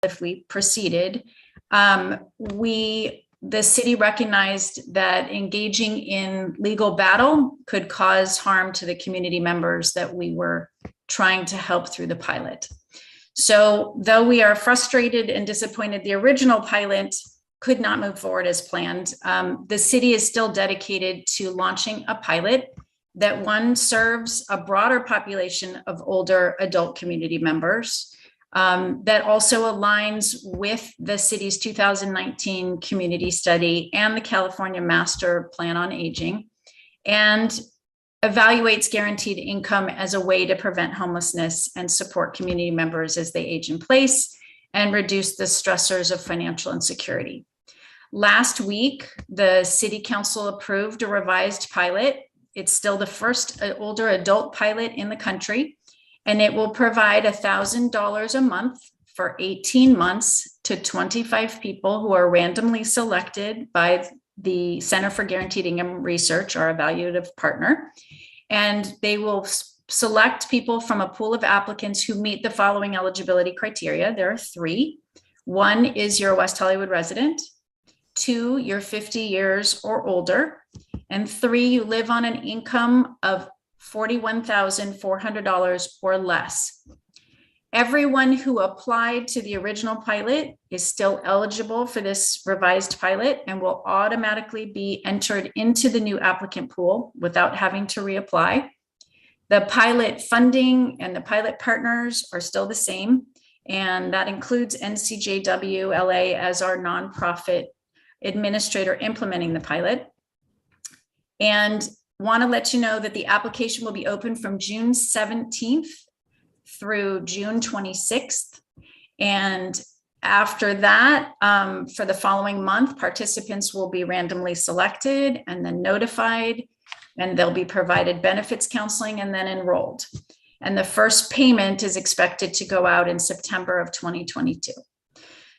if we proceeded. The city recognized that engaging in legal battle could cause harm to the community members that we were trying to help through the pilot. So though we are frustrated and disappointed, the original pilot could not move forward as planned. The city is still dedicated to launching a pilot that, one, serves a broader population of older adult community members, that also aligns with the city's 2019 community study and the California Master Plan on Aging, and evaluates guaranteed income as a way to prevent homelessness and support community members as they age in place and reduce the stressors of financial insecurity. Last week, the City Council approved a revised pilot. It's still the first older adult pilot in the country, and it will provide $1,000 a month for 18 months to 25 people who are randomly selected by the Center for Guaranteed Income Research, our evaluative partner. And they will select people from a pool of applicants who meet the following eligibility criteria. There are 3. 1 is you're a West Hollywood resident. 2, you're 50 years or older. And 3, you live on an income of $41,400 or less. Everyone who applied to the original pilot is still eligible for this revised pilot and will automatically be entered into the new applicant pool without having to reapply. The pilot funding and the pilot partners are still the same, and that includes NCJW LA as our nonprofit administrator implementing the pilot. And want to let you know that the application will be open from June 17th through June 26th. And after that, for the following month, participants will be randomly selected and then notified, and they'll be provided benefits counseling and then enrolled. And the first payment is expected to go out in September of 2022.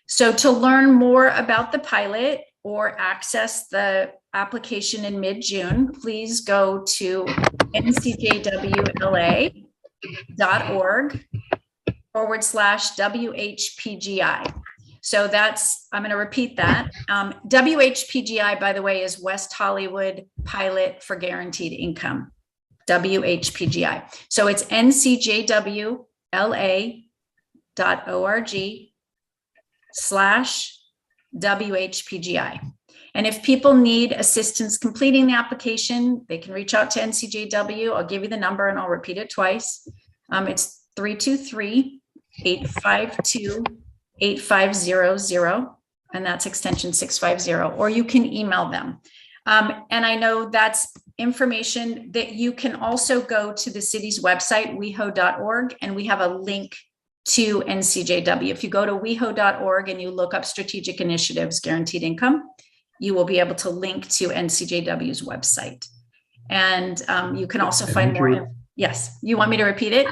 So to learn more about the pilot or access the application in mid-June, please go to ncjwla.org/WHPGI. So that's, I'm going to repeat that. WHPGI, by the way, is West Hollywood Pilot for Guaranteed Income, WHPGI. So it's ncjwla.org/WHPGI. And if people need assistance completing the application, they can reach out to NCJW. I'll give you the number and I'll repeat it twice. It's 323-852-8500, and that's extension 650, or you can email them. And I know that's information that you can also go to the city's website, weho.org, and we have a link to NCJW. If you go to weho.org and you look up strategic initiatives, guaranteed income, you will be able to link to NCJW's website. And you can also find more. Yes, you want me to repeat it?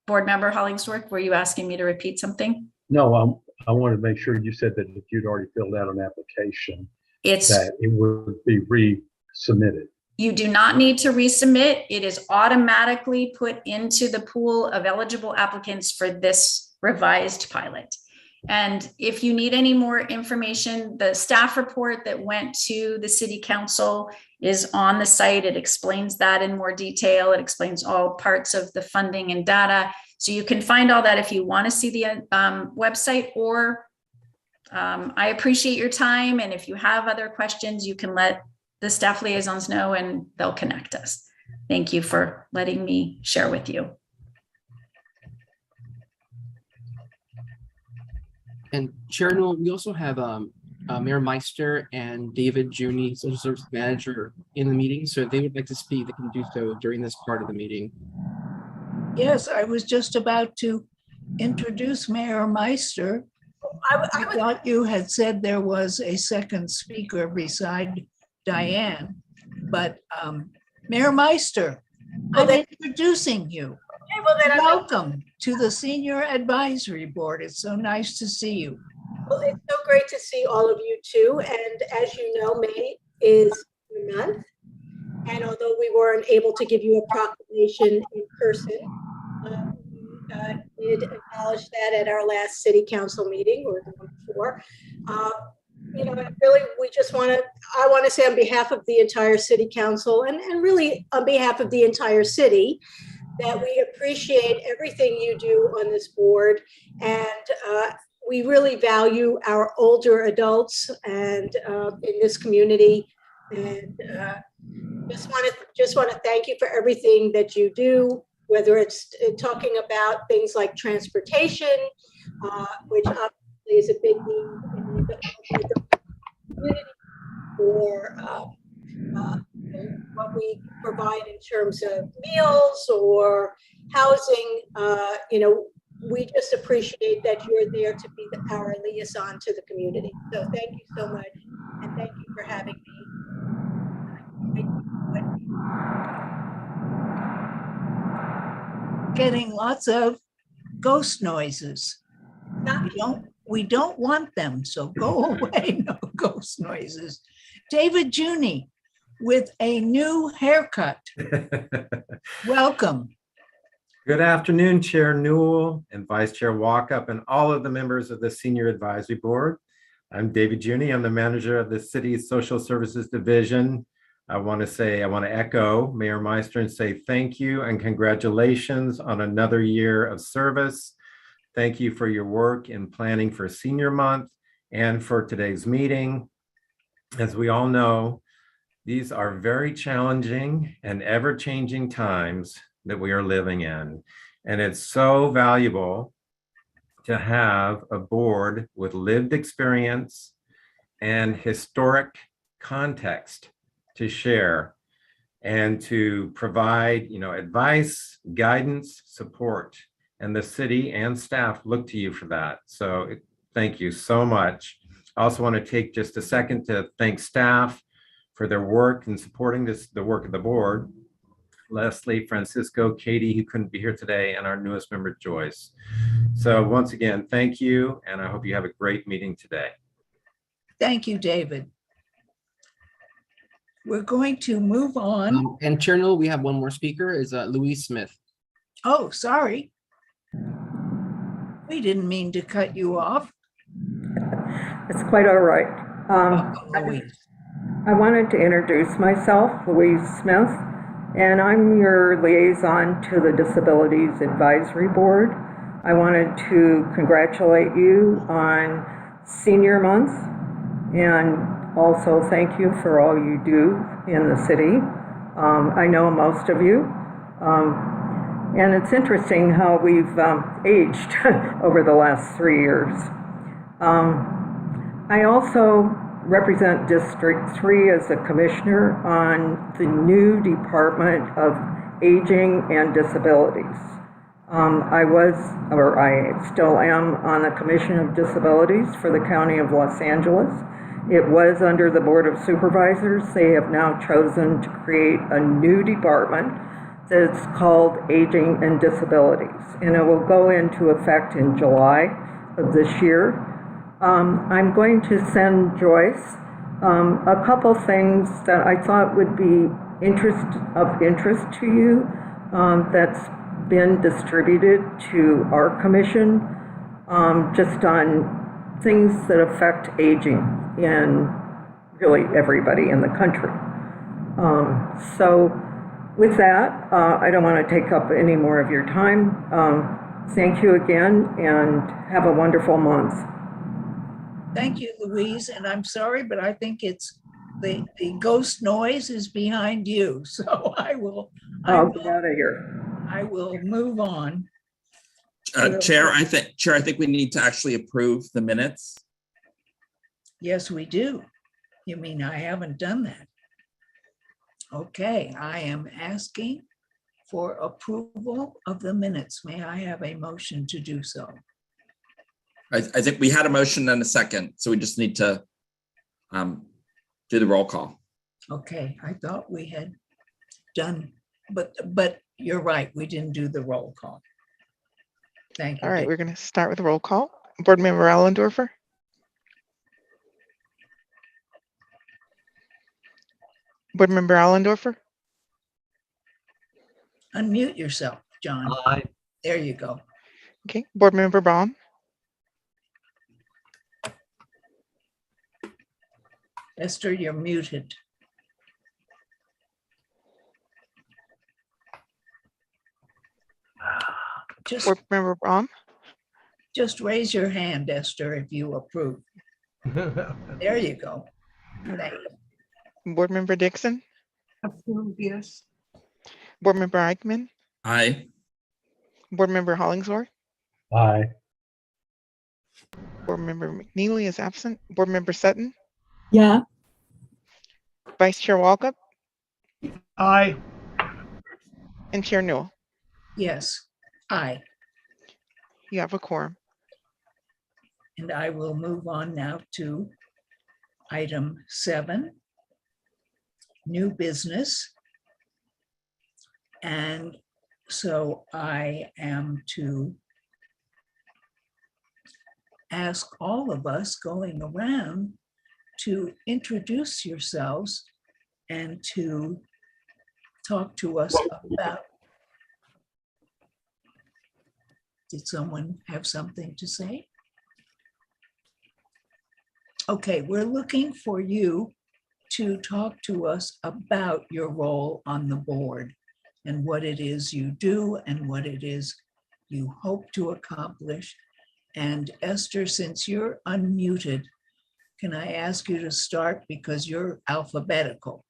Board member Hollingsworth, were you asking me to repeat something? No, I wanted to make sure you said that if you'd already filled out an application, that it would be resubmitted. You do not need to resubmit. It is automatically put into the pool of eligible applicants for this revised pilot. And if you need any more information, the staff report that went to the city council is on the site. It explains that in more detail. It explains all parts of the funding and data. So you can find all that if you want to see the website, or I appreciate your time. And if you have other questions, you can let the staff liaisons know and they'll connect us. Thank you for letting me share with you. And Chair Newell, we also have Mayor Meister and David Juni, Social Service Manager, in the meeting. So if they would like to speak, they can do so during this part of the meeting. Yes, I was just about to introduce Mayor Meister. I thought you had said there was a second speaker beside Diane, but Mayor Meister, I'm introducing you. Okay, well, then Welcome to the Senior Advisory Board. It's so nice to see you. Well, it's so great to see all of you too. And as you know, May is the month. And although we weren't able to give you a proclamation in person, we did acknowledged that at our last city council meeting or the one before. You know, really, I want to say on behalf of the entire city council and really on behalf of the entire city, that we appreciate everything you do on this board, and we really value our older adults and in this community, and just want to thank you for everything that you do, whether it's talking about things like transportation, which obviously is a big need in the community, or what we provide in terms of meals or housing. You know, we just appreciate that you're there to be our liaison to the community. So thank you so much, and thank you for having me. Getting lots of ghost noises. We don't want them, so go away. No ghost noises. David Juni with a new haircut. Welcome. Good afternoon, Chair Newell and Vice Chair Walkup and all of the members of the Senior Advisory Board. I'm David Juni. I'm the manager of the city's Social Services Division. I want to echo Mayor Meister and say thank you and congratulations on another year of service. Thank you for your work in planning for Senior Month and for today's meeting. As we all know, these are very challenging and ever-changing times that we are living in. And it's so valuable to have a board with lived experience and historic context to share and to provide, advice, guidance, support. And the city and staff look to you for that. So thank you so much. I also want to take just a second to thank staff for their work in supporting the work of the board. Leslie, Francisco, Katie, who couldn't be here today, and our newest member, Joyce. So once again, thank you, and I hope you have a great meeting today. Thank you, David. We're going to move on. And Chair Newell, we have one more speaker, is Louise Smith. Oh, sorry. We didn't mean to cut you off. It's quite all right. Louise. I wanted to introduce myself, Louise Smith, and I'm your liaison to the Disabilities Advisory Board. I wanted to congratulate you on Senior Month and also thank you for all you do in the city. I know most of you. And it's interesting how we've aged over the last 3 years. I also represent District 3 as a commissioner on the new Department of Aging and Disabilities. I still am on the Commission of Disabilities for the County of Los Angeles. It was under the Board of Supervisors. They have now chosen to create a new department that's called Aging and Disabilities, and it will go into effect in July of this year. I'm going to send Joyce a couple things that I thought would be of interest to you that's been distributed to our commission, just on things that affect aging in really everybody in the country. So with that, I don't want to take up any more of your time. Thank you again and have a wonderful month. Thank you, Louise. And I'm sorry, but I think it's the ghost noise is behind you. So I'll get out of here. I will move on. Chair, I think we need to actually approve the minutes. Yes, we do. You mean I haven't done that? Okay, I am asking for approval of the minutes. May I have a motion to do so? I think we had a motion and a second, so we just need to do the roll call. Okay, I thought we had done, but you're right, we didn't do the roll call. Thank you. All right, we're going to start with the roll call. Board Member Allendorfer. Board Member Allendorfer. Unmute yourself, John. Aye. There you go. Okay, Board Member Braun, Esther, you're muted. Board Member Braun, Just raise your hand, Esther, if you approve. There you go. Thank you. Board Member Dixon, Approve, yes. Board Member Eichmann, Aye. Board Member Hollingsworth, Aye. Board Member McNeely is absent, Board Member Sutton, Yeah. Vice Chair Walkup, Aye. and Chair Newell. Yes, aye. You have a quorum. And I will move on now to item 7, new business. And so I am to ask all of us going around to introduce yourselves and to talk to us about. Did someone have something to say? Okay, we're looking for you to talk to us about your role on the board and what it is you do and what it is you hope to accomplish. And Esther, since you're unmuted, can I ask you to start because you're alphabetical?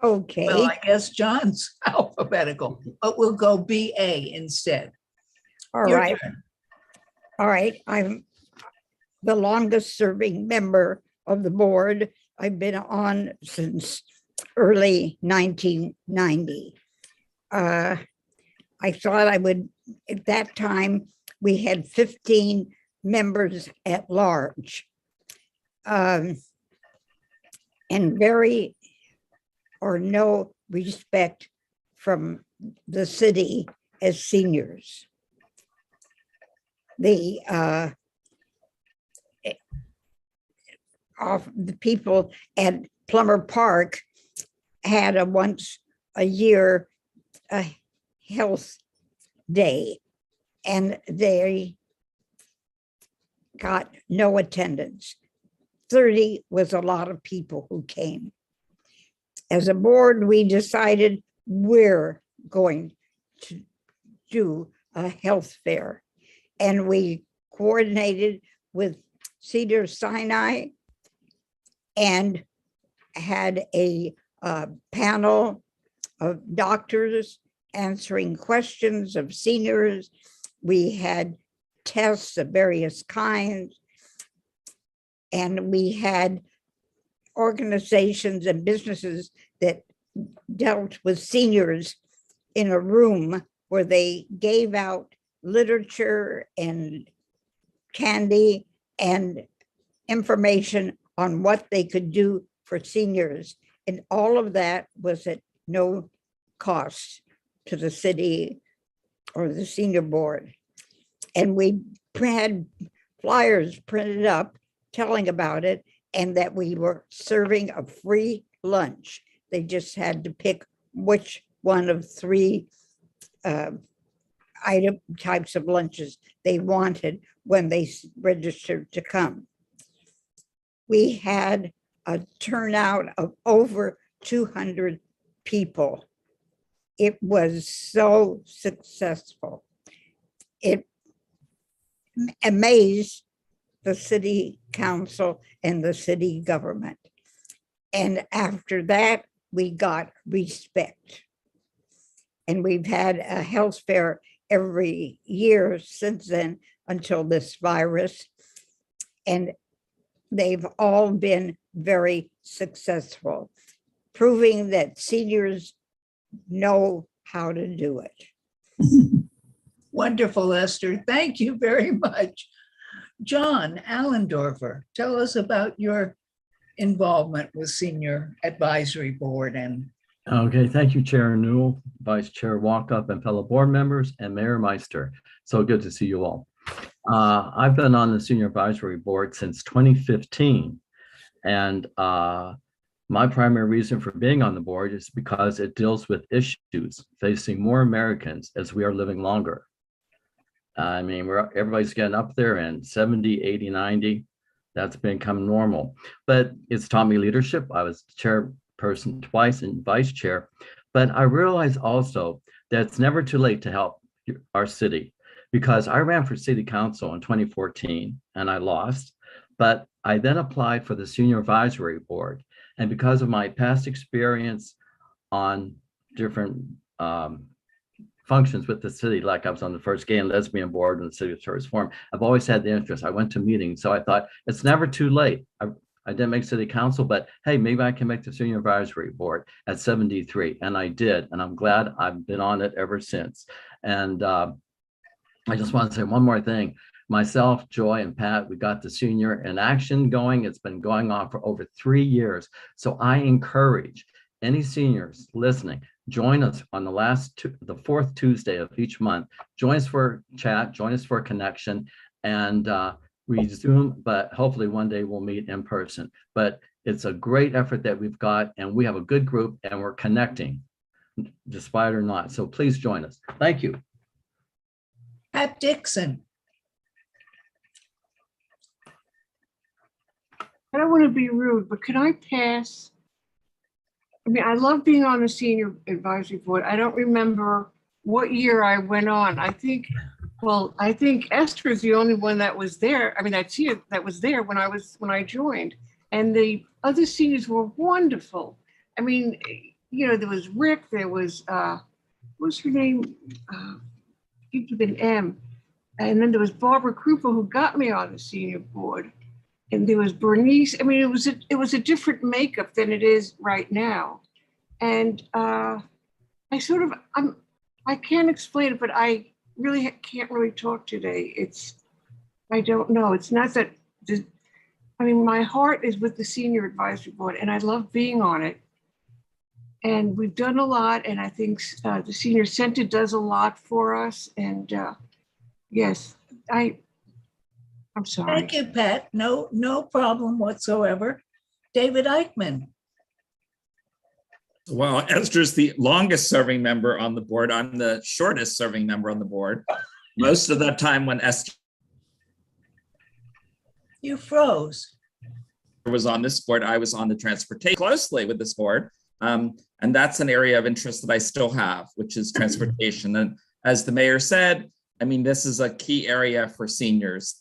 Okay. Well, I guess John's alphabetical, but we'll go BA instead. All Your right. turn. All right. I'm the longest serving member of the board. I've been on since early 1990. I thought I would, at that time, we had 15 members at large. And very or no respect from the city as seniors. The people at Plummer Park had a once a year health day, and they got no attendance. 30 was a lot of people who came. As a board, we decided we're going to do a health fair, and we coordinated with Cedar Sinai and had a panel of doctors answering questions of seniors. We had tests of various kinds, and we had organizations and businesses that dealt with seniors in a room where they gave out literature and candy and information on what they could do for seniors. And all of that was at no cost to the city or the senior board. And we had flyers printed up telling about it, and that we were serving a free lunch. They just had to pick which one of 3 types of lunches they wanted when they registered to come. We had a turnout of over 200 people. It was so successful. It amazed the city council and the city government. And after that, we got respect. And we've had a health fair every year since then until this virus. And they've all been very successful, proving that seniors know how to do it. Wonderful, Esther. Thank you very much. John Allendorfer, tell us about your involvement with Senior Advisory Board. And okay, thank you, Chair Newell, Vice Chair Walkup, and fellow board members, and Mayor Meister. So good to see you all. I've been on the Senior Advisory Board since 2015, and my primary reason for being on the board is because it deals with issues facing more Americans as we are living longer. I mean, everybody's getting up there and 70, 80, 90. That's become normal. But it's taught me leadership. I was chairperson twice and vice chair. But I realized also that it's never too late to help our city, because I ran for city council in 2014 and I lost. But I then applied for the senior advisory board. And because of my past experience on different functions with the city, like I was on the first gay and lesbian board in the city of Service Forum, I've always had the interest. I went to meetings, so I thought it's never too late. I didn't make city council, but hey, maybe I can make the senior advisory board at 73, and I did, and I'm glad I've been on it ever since. And I just want to say one more thing. Myself, Joy, and Pat, we got the Senior in Action going. It's been going on for over 3 years. So I encourage any seniors listening, join us on the fourth Tuesday of each month. Join us for chat, join us for connection, and we Zoom, but hopefully one day we'll meet in person. But it's a great effort that we've got, and we have a good group, and we're connecting, despite or not. So please join us. Thank you. Pat Dixon. I don't want to be rude, but can I pass? I mean, I love being on the senior advisory board. I don't remember what year I went on. I think Esther is the only one that was there. I mean, that was there when I joined, and the other seniors were wonderful. I mean, you know, there was Rick, there was what's her name? With an M, and then there was Barbara Krupa, who got me on the senior board. And there was Bernice. I mean, it was a different makeup than it is right now. And I can't explain it, but I really can't really talk today. I don't know. It's not that, I mean, my heart is with the senior advisory board and I love being on it. And we've done a lot. And I think the senior center does a lot for us. And yes, I'm sorry. Thank you, Pat. No problem whatsoever. David Eichmann. Well, Esther's the longest serving member on the board. I'm the shortest serving member on the board. Most of that time when Esther You froze. was on this board, I was on the transportation closely with this board. And that's an area of interest that I still have, which is transportation. And as the mayor said, I mean, this is a key area for seniors.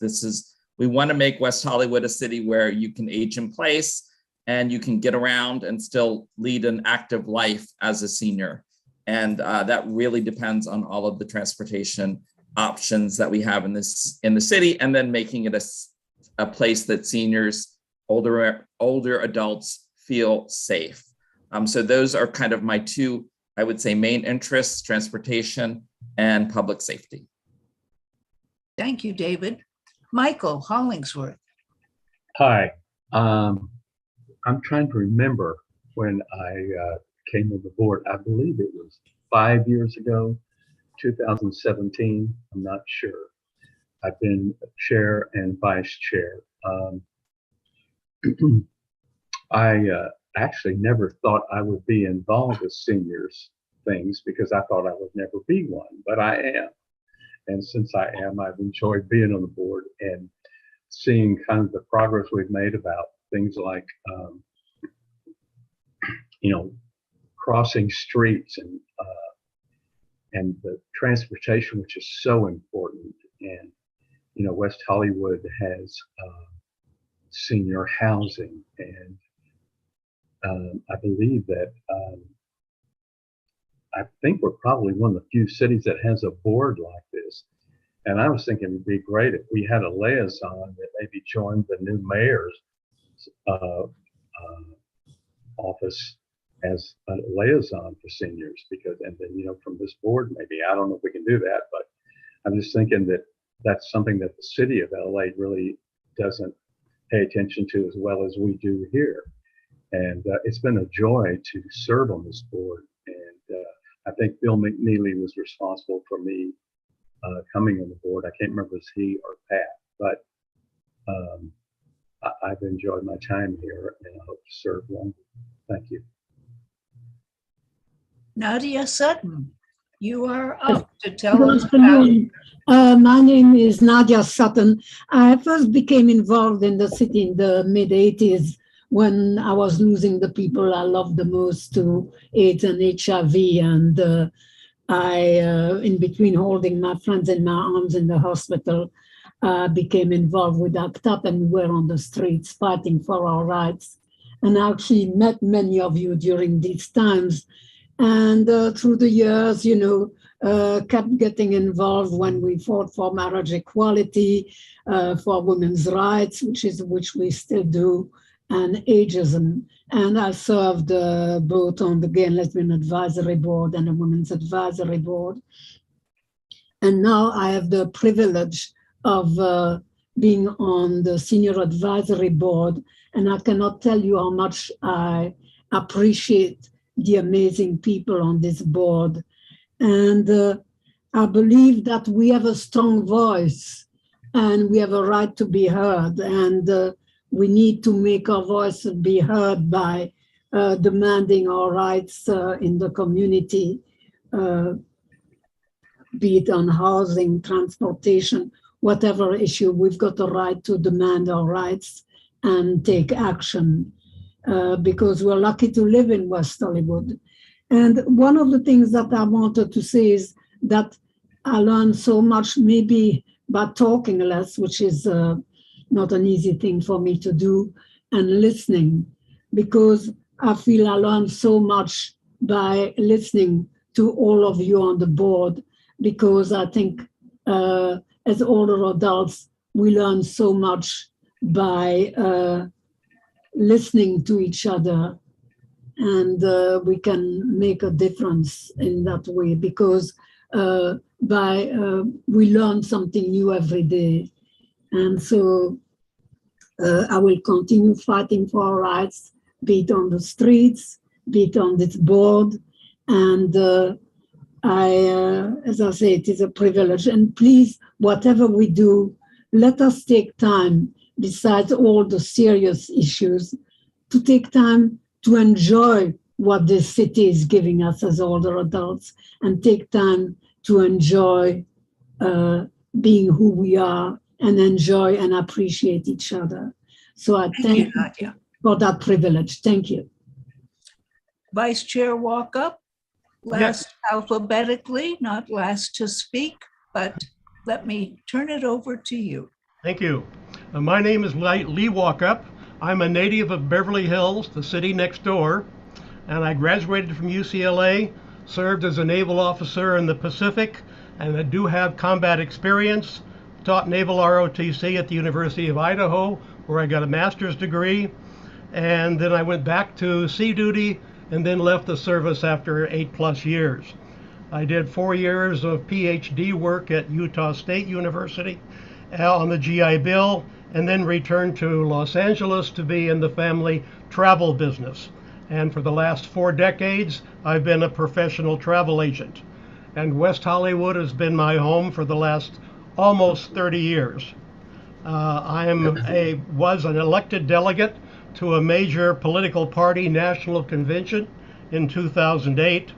We want to make West Hollywood a city where you can age in place and you can get around and still lead an active life as a senior. And that really depends on all of the transportation options that we have in the city, and then making it a place that seniors, older adults feel safe. So those are kind of my two, I would say, main interests: transportation and public safety. Thank you, David. Michael Hollingsworth. Hi. I'm trying to remember when I came on the board. I believe it was 5 years ago, 2017. I'm not sure. I've been chair and vice chair. I actually never thought I would be involved with seniors things because I thought I would never be one, but I am. And since I am, I've enjoyed being on the board and seeing kind of the progress we've made about things like, crossing streets and the transportation, which is so important. And, West Hollywood has senior housing, and I believe that I think we're probably one of the few cities that has a board like this. And I was thinking it'd be great if we had a liaison that maybe joined the new mayor's office as a liaison for seniors, and then, from this board, maybe, I don't know if we can do that, but I'm just thinking that that's something that the city of LA really doesn't pay attention to as well as we do here. And it's been a joy to serve on this board. And I think Bill McNeely was responsible for me coming on the board. I can't remember if it was he or Pat, but I've enjoyed my time here and I hope to serve longer. Thank you. Nadia Sutton. You are up to tell Good us about. afternoon. My name is Nadia Sutton. I first became involved in the city in the mid-80s when I was losing the people I loved the most to AIDS and HIV. And in between holding my friends in my arms in the hospital, became involved with ACT UP, and we were on the streets fighting for our rights. And I actually met many of you during these times. And through the years, kept getting involved when we fought for marriage equality, for women's rights, which we still do, and ageism. And I served both on the Gay and Lesbian Advisory Board and the Women's Advisory Board. And now I have the privilege of being on the Senior Advisory Board, and I cannot tell you how much I appreciate the amazing people on this board. And I believe that we have a strong voice and we have a right to be heard. And we need to make our voice be heard by demanding our rights in the community, be it on housing, transportation, whatever issue. We've got a right to demand our rights and take action. Because we're lucky to live in West Hollywood. And one of the things that I wanted to say is that I learned so much, maybe by talking less, which is not an easy thing for me to do, and listening, because I feel I learned so much by listening to all of you on the board, because I think as older adults, we learn so much by listening to each other, and we can make a difference in that way, because we learn something new every day. And so I will continue fighting for our rights, be it on the streets, be it on this board. And as I say, it is a privilege. And please, whatever we do, let us take time, besides all the serious issues, to take time to enjoy what this city is giving us as older adults, and take time to enjoy being who we are, and enjoy and appreciate each other. So I thank you, Nadia, for that privilege. Thank you. Vice Chair Walkup, last alphabetically, not last to speak, but let me turn it over to you. Thank you. My name is Lee Walkup. I'm a native of Beverly Hills, the city next door, and I graduated from UCLA, served as a naval officer in the Pacific, and I do have combat experience, taught naval ROTC at the University of Idaho, where I got a master's degree, and then I went back to sea duty and then left the service after 8+ years. I did 4 years of PhD work at Utah State University on the GI Bill, and then returned to Los Angeles to be in the family travel business. And for the last 4 decades, I've been a professional travel agent. And West Hollywood has been my home for the last almost 30 years. I was an elected delegate to a major political party national convention in 2008.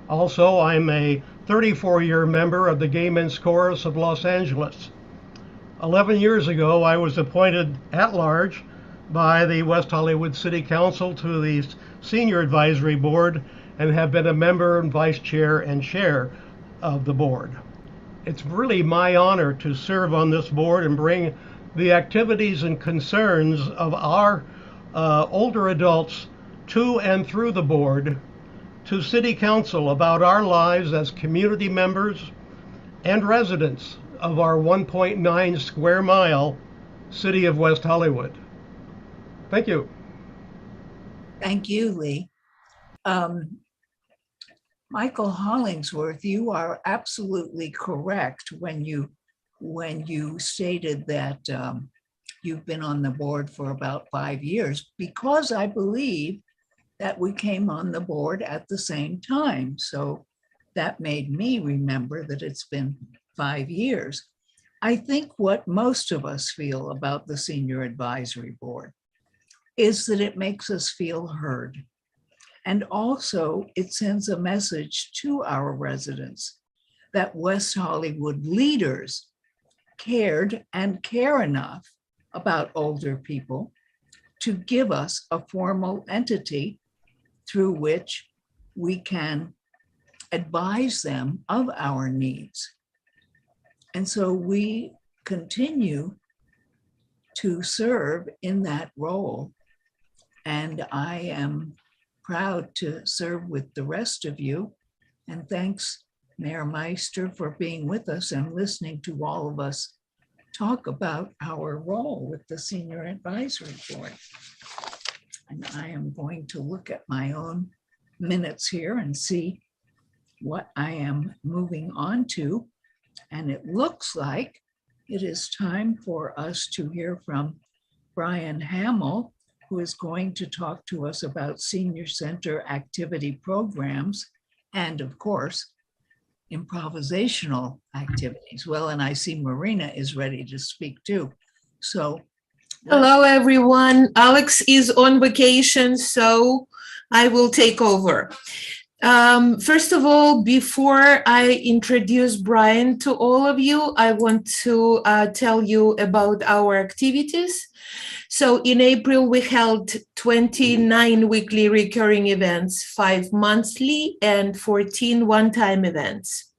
Also, I'm a 34-year member of the Gay Men's Chorus of Los Angeles. 11 years ago, I was appointed at large by the West Hollywood City Council to the Senior Advisory Board, and have been a member and vice chair and chair of the board. It's really my honor to serve on this board and bring the activities and concerns of our older adults to and through the board to City Council about our lives as community members and residents of our 1.9 square mile city of West Hollywood. Thank you. Thank you, Lee. Michael Hollingsworth, you are absolutely correct when you stated that you've been on the board for about 5 years, because I believe that we came on the board at the same time. So that made me remember that it's been 5 years. I think what most of us feel about the Senior Advisory Board is that it makes us feel heard. And also it sends a message to our residents that West Hollywood leaders cared and care enough about older people to give us a formal entity through which we can advise them of our needs. And so we continue to serve in that role. And I am proud to serve with the rest of you. And thanks, Mayor Meister, for being with us and listening to all of us talk about our role with the Senior Advisory Board. And I am going to look at my own minutes here and see what I am moving on to. And it looks like it is time for us to hear from Brian Hamill, who is going to talk to us about senior center activity programs and, of course, improvisational activities. Well, and I see Marina is ready to speak too. So hello, everyone. Alex is on vacation, so I will take over. First of all, before I introduce Brian to all of you, I want to tell you about our activities. So in April, we held 29 weekly recurring events, 5 monthly and 14 one-time events.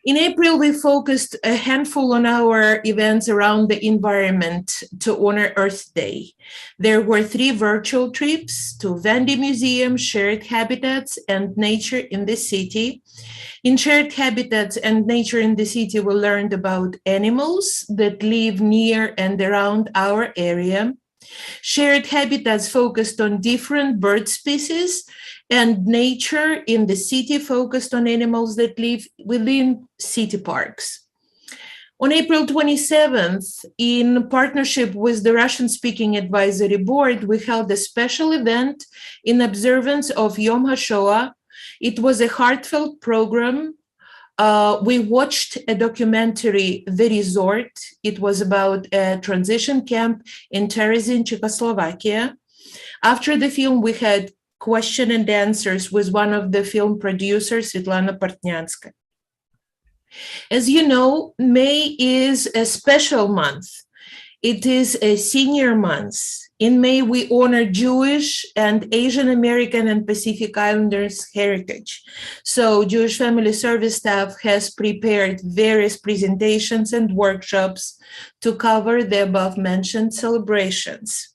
In April, we focused a handful on our events around the environment to honor Earth Day. There were 3 virtual trips to Vandy Museum, Shared Habitats, and Nature in the City. In Shared Habitats and Nature in the City, we learned about animals that live near and around our area. Shared Habitats focused on different bird species, and Nature in the City focused on animals that live within city parks. On April 27th, in partnership with the Russian-speaking advisory board, we held a special event in observance of Yom HaShoah. It was a heartfelt program. We watched a documentary, The Resort. It was about a transition camp in Terezin, Czechoslovakia. After the film, we had question and answers with one of the film producers, Svetlana Portnyanska. As you know, May is a special month. It is a senior month. In May, we honor Jewish and Asian American and Pacific Islanders heritage. So Jewish Family Service staff has prepared various presentations and workshops to cover the above mentioned celebrations.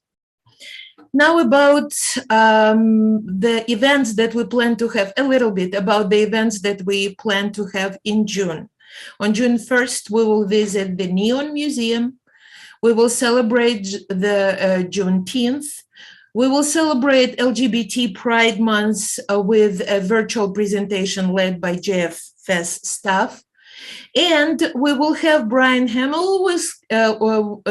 Now about the events that we plan to have, a little bit about the events that we plan to have in June. On June 1st, we will visit the Neon Museum. We will celebrate the Juneteenth. We will celebrate LGBT Pride Month with a virtual presentation led by JFS staff. And we will have Brian Hamill who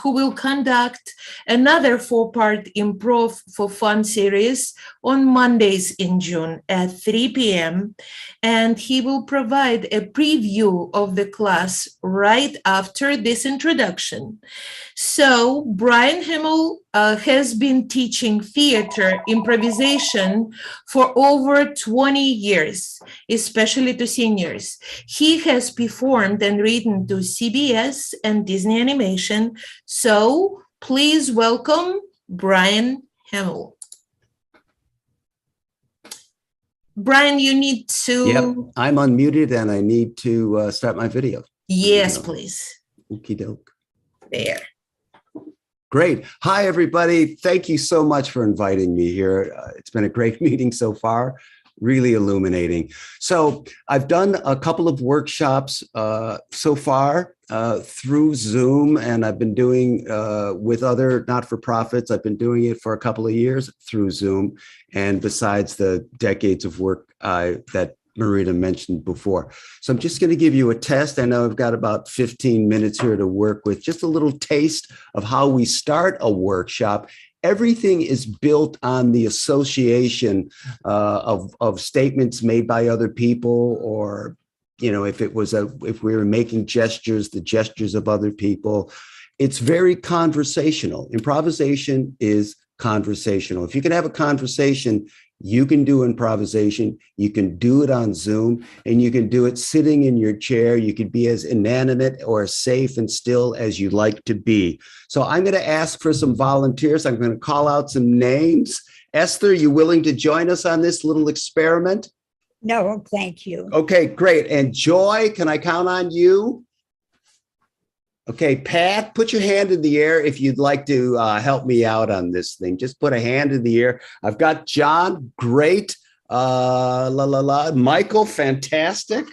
will conduct another 4-part Improv for Fun series on Mondays in June at 3 p.m. And he will provide a preview of the class right after this introduction. So Brian Hamill has been teaching theater improvisation for over 20 years, especially to seniors. He has performed and written to CBS and Disney Animation. So please welcome Brian Hamill. Brian, you need to... Yep, I'm unmuted and I need to start my video. Yes, please. Okie doke. There. Great. Hi, everybody. Thank you so much for inviting me here. It's been a great meeting so far, really illuminating. So I've done a couple of workshops so far through Zoom, and I've been doing with other not-for-profits. I've been doing it for a couple of years through Zoom, and besides the decades of work that Marina mentioned before. So I'm just going to give you a test. I know I've got about 15 minutes here to work with, just a little taste of how we start a workshop. Everything is built on the association of statements made by other people, or, you know, if we were making gestures, the gestures of other people. It's very conversational. Improvisation is conversational. If you can have a conversation, you can do improvisation, you can do it on Zoom, and you can do it sitting in your chair. You can be as inanimate or as safe and still as you like to be. So I'm going to ask for some volunteers. I'm going to call out some names. Esther, you willing to join us on this little experiment? No, thank you. Okay, great. And Joy, can I count on you? Okay, Pat, put your hand in the air if you'd like to help me out on this thing. Just put a hand in the air. I've got John, great. Michael, fantastic.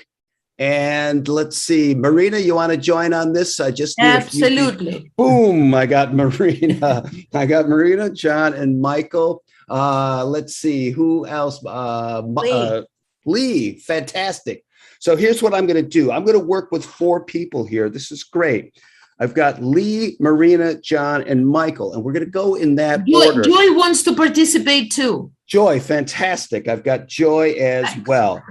And let's see, Marina, you want to join on this? Just absolutely. Boom! I got Marina. I got Marina, John, and Michael. Let's see who else. Lee, fantastic. So here's what I'm going to do. I'm going to work with 4 people here. This is great. I've got Lee, Marina, John, and Michael, and we're going to go in that order. Joy wants to participate too. Joy, fantastic. I've got Joy as well.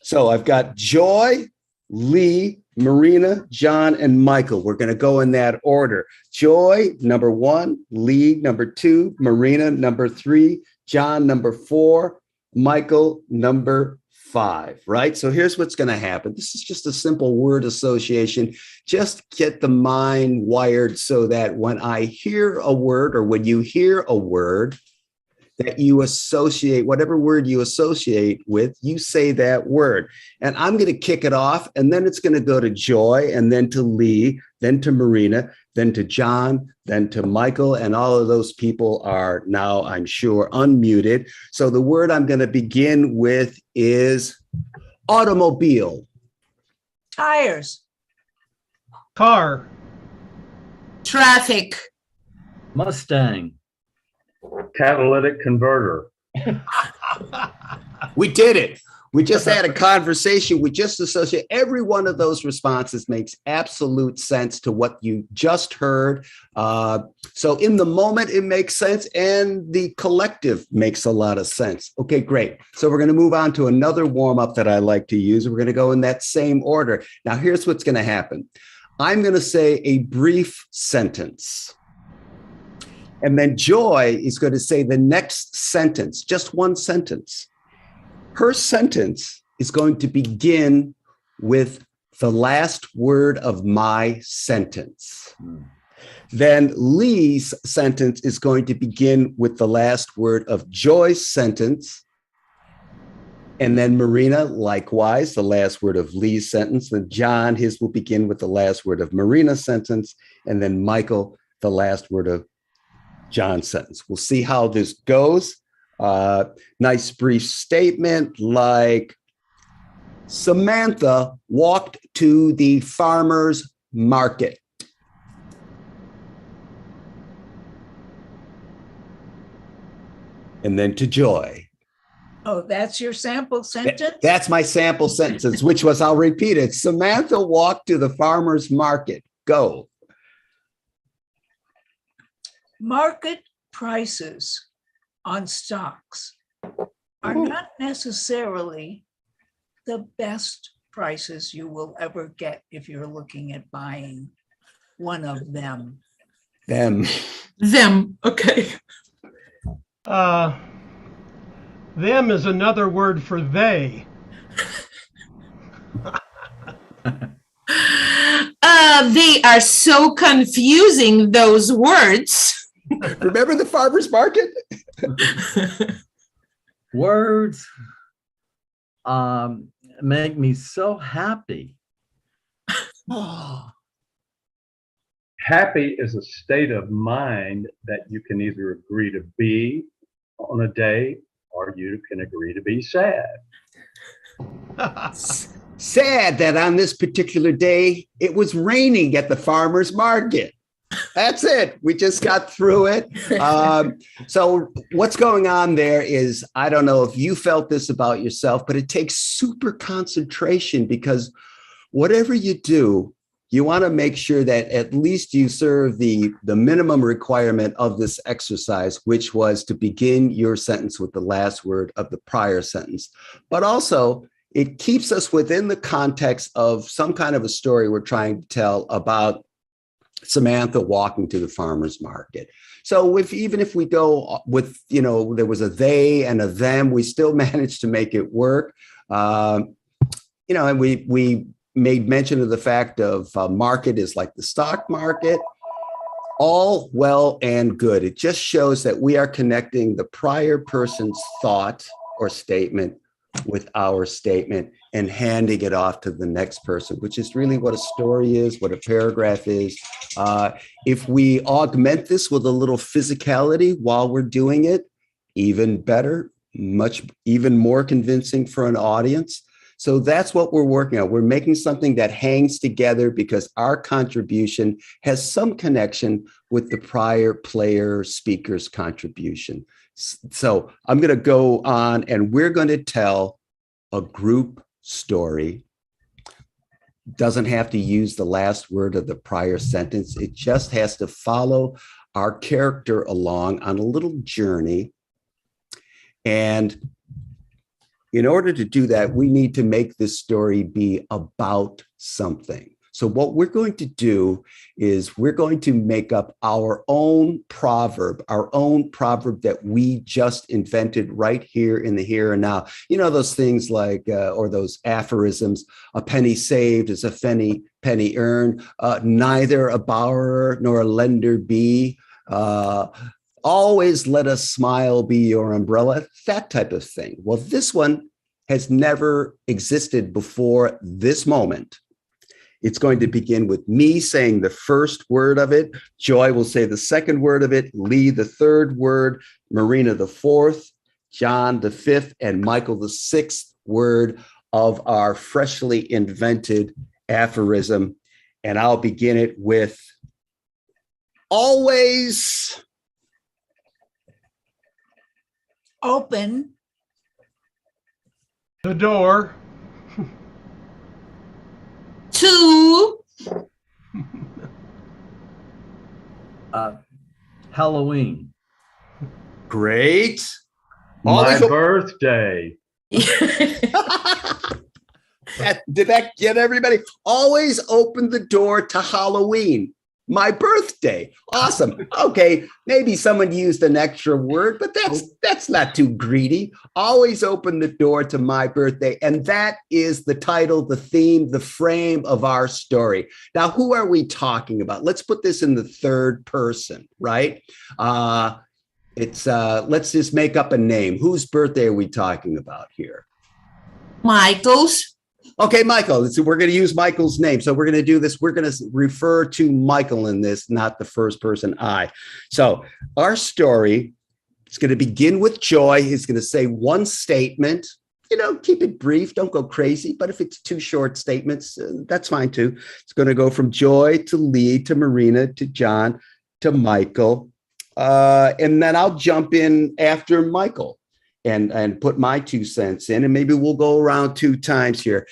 So I've got Joy, Lee, Marina, John, and Michael. We're going to go in that order. Joy, number 1, Lee, number 2, Marina, number 3, John, number 4, Michael, number 5, right? So here's what's going to happen. This is just a simple word association. Just get the mind wired so that when I hear a word, or when you hear a word, that you associate, whatever word you associate with, you say that word. And I'm going to kick it off, and then it's going to go to Joy, and then to Lee, then to Marina, then to John, then to Michael, and all of those people are now, I'm sure, unmuted. So the word I'm going to begin with is automobile. Tires. Car. Traffic. Mustang. Catalytic converter. We did it. We just had a conversation. We just associate every one of those responses makes absolute sense to what you just heard. So in the moment, it makes sense, and the collective makes a lot of sense. Okay, great. So we're going to move on to another warm-up that I like to use. We're going to go in that same order. Now, here's what's going to happen. I'm going to say a brief sentence. And then Joy is going to say the next sentence, just one sentence. Her sentence is going to begin with the last word of my sentence. Then Lee's sentence is going to begin with the last word of Joy's sentence. And then Marina, likewise, the last word of Lee's sentence. Then John, his will begin with the last word of Marina's sentence. And then Michael, the last word of John's sentence. We'll see how this goes. Nice brief statement like, Samantha walked to the farmer's market. And then to Joy. Oh, that's your sample sentence? That's my sample sentence, which was, I'll repeat it. Samantha walked to the farmer's market. Go. Market prices on stocks are not necessarily the best prices you will ever get if you're looking at buying one of them. Them. Okay. Them is another word for they. They are so confusing, those words. Remember the farmer's market? Words make me so happy. Happy is a state of mind that you can either agree to be on a day, or you can agree to be sad. Sad that on this particular day, it was raining at the farmer's market. That's it. We just got through it. So what's going on there is, I don't know if you felt this about yourself, but it takes super concentration, because whatever you do, you want to make sure that at least you serve the minimum requirement of this exercise, which was to begin your sentence with the last word of the prior sentence. But also, it keeps us within the context of some kind of a story we're trying to tell about Samantha walking to the farmer's market. So even if we go with, there was a they and a them, we still managed to make it work. And we made mention of the fact of market is like the stock market. All well and good. It just shows that we are connecting the prior person's thought or statement with our statement and handing it off to the next person, which is really what a story is, what a paragraph is. If we augment this with a little physicality while we're doing it, even better, even more convincing for an audience. So that's what we're working on. We're making something that hangs together because our contribution has some connection with the prior player speaker's contribution. So I'm going to go on and we're going to tell a group story. Doesn't have to use the last word of the prior sentence. It just has to follow our character along on a little journey. And in order to do that, we need to make this story be about something. So what we're going to do is we're going to make up our own proverb that we just invented right here in the here and now. Those things like, or those aphorisms, a penny saved is a penny earned, neither a borrower nor a lender be, always let a smile be your umbrella, that type of thing. Well, this one has never existed before this moment. It's going to begin with me saying the first word of it. Joy will say the second word of it, Lee the third word, Marina the fourth, John the fifth, and Michael the sixth word of our freshly invented aphorism. And I'll begin it with always open the door to Halloween. Great. My birthday. Did that get everybody? Always open the door to Halloween. My birthday. Awesome. Okay, maybe someone used an extra word, but that's not too greedy. Always open the door to my birthday. And that is the title, the theme, the frame of our story. Now, who are we talking about? Let's put this in the third person, right? Let's just make up a name. Whose birthday are we talking about here? Michael's. Okay, Michael. So we're going to use Michael's name. So we're going to do this. We're going to refer to Michael in this, not the first person I. So our story is going to begin with Joy. He's going to say one statement. Keep it brief. Don't go crazy. But if it's two short statements, that's fine too. It's going to go from Joy to Lee to Marina to John to Michael. And then I'll jump in after Michael and put my 2 cents in, and maybe we'll go around 2 times here.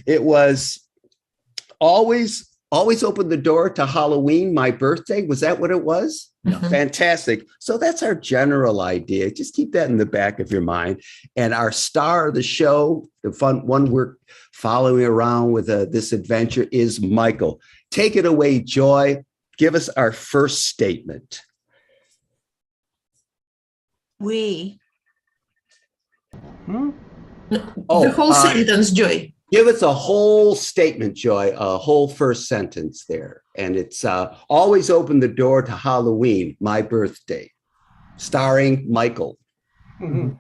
It was always open the door to Halloween, my birthday. Was that what it was? Mm-hmm. Fantastic. So that's our general idea. Just keep that in the back of your mind. And our star of the show, the fun one we're following around with this adventure is Michael. Take it away, Joy. Give us our first statement. The whole sentence, Joy. Give us a whole statement, Joy, a whole first sentence there. And it's always open the door to Halloween, my birthday, starring Michael. Mm-hmm.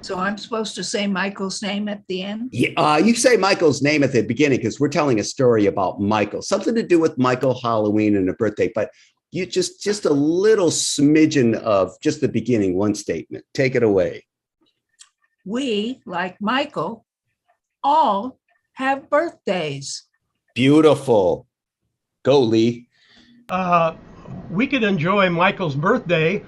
So I'm supposed to say Michael's name at the end? Yeah, you say Michael's name at the beginning because we're telling a story about Michael, something to do with Michael, Halloween, and a birthday. But you just a little smidgen of just the beginning, one statement. Take it away. We, like Michael, all have birthdays. Beautiful. Go, Lee. We could enjoy Michael's birthday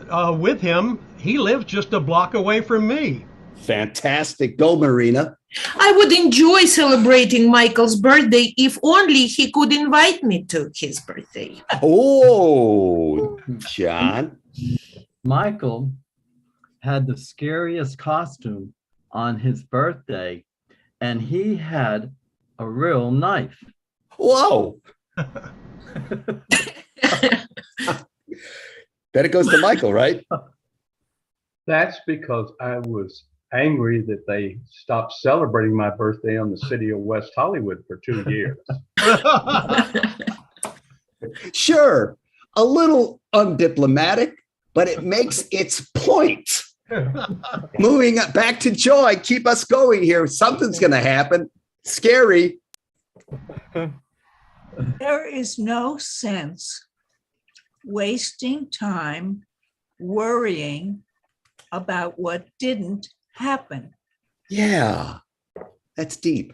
with him. He lives just a block away from me. Fantastic. Go, Marina. I would enjoy celebrating Michael's birthday if only he could invite me to his birthday. Oh, John. Michael had the scariest costume on his birthday, and he had a real knife. Whoa. Then it goes to Michael, right? That's because I was angry that they stopped celebrating my birthday on the city of West Hollywood for 2 years. Sure, a little undiplomatic, but it makes its point. Moving back to joy, keep us going here. Something's going to happen. Scary. There is no sense wasting time worrying about what didn't happen. Yeah, that's deep.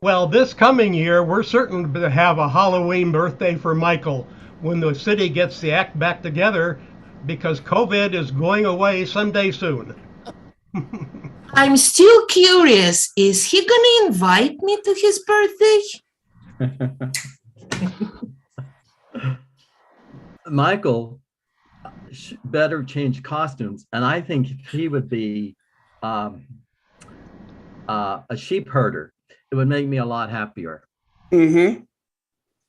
Well, this coming year, we're certain to have a Halloween birthday for Michael when the city gets the act back together, because COVID is going away someday soon. I'm still curious. Is he going to invite me to his birthday? Michael better change costumes, and I think he would be a sheep herder. It would make me a lot happier. Mm-hmm.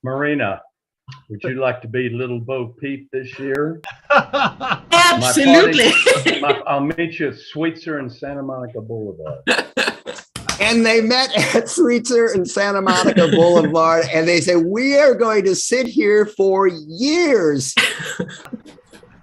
Marina, would you like to be Little Bo Peep this year? Absolutely. I'll meet you at Sweetser and Santa Monica Boulevard. And they met at Sweetser and Santa Monica Boulevard, and they said, we are going to sit here for years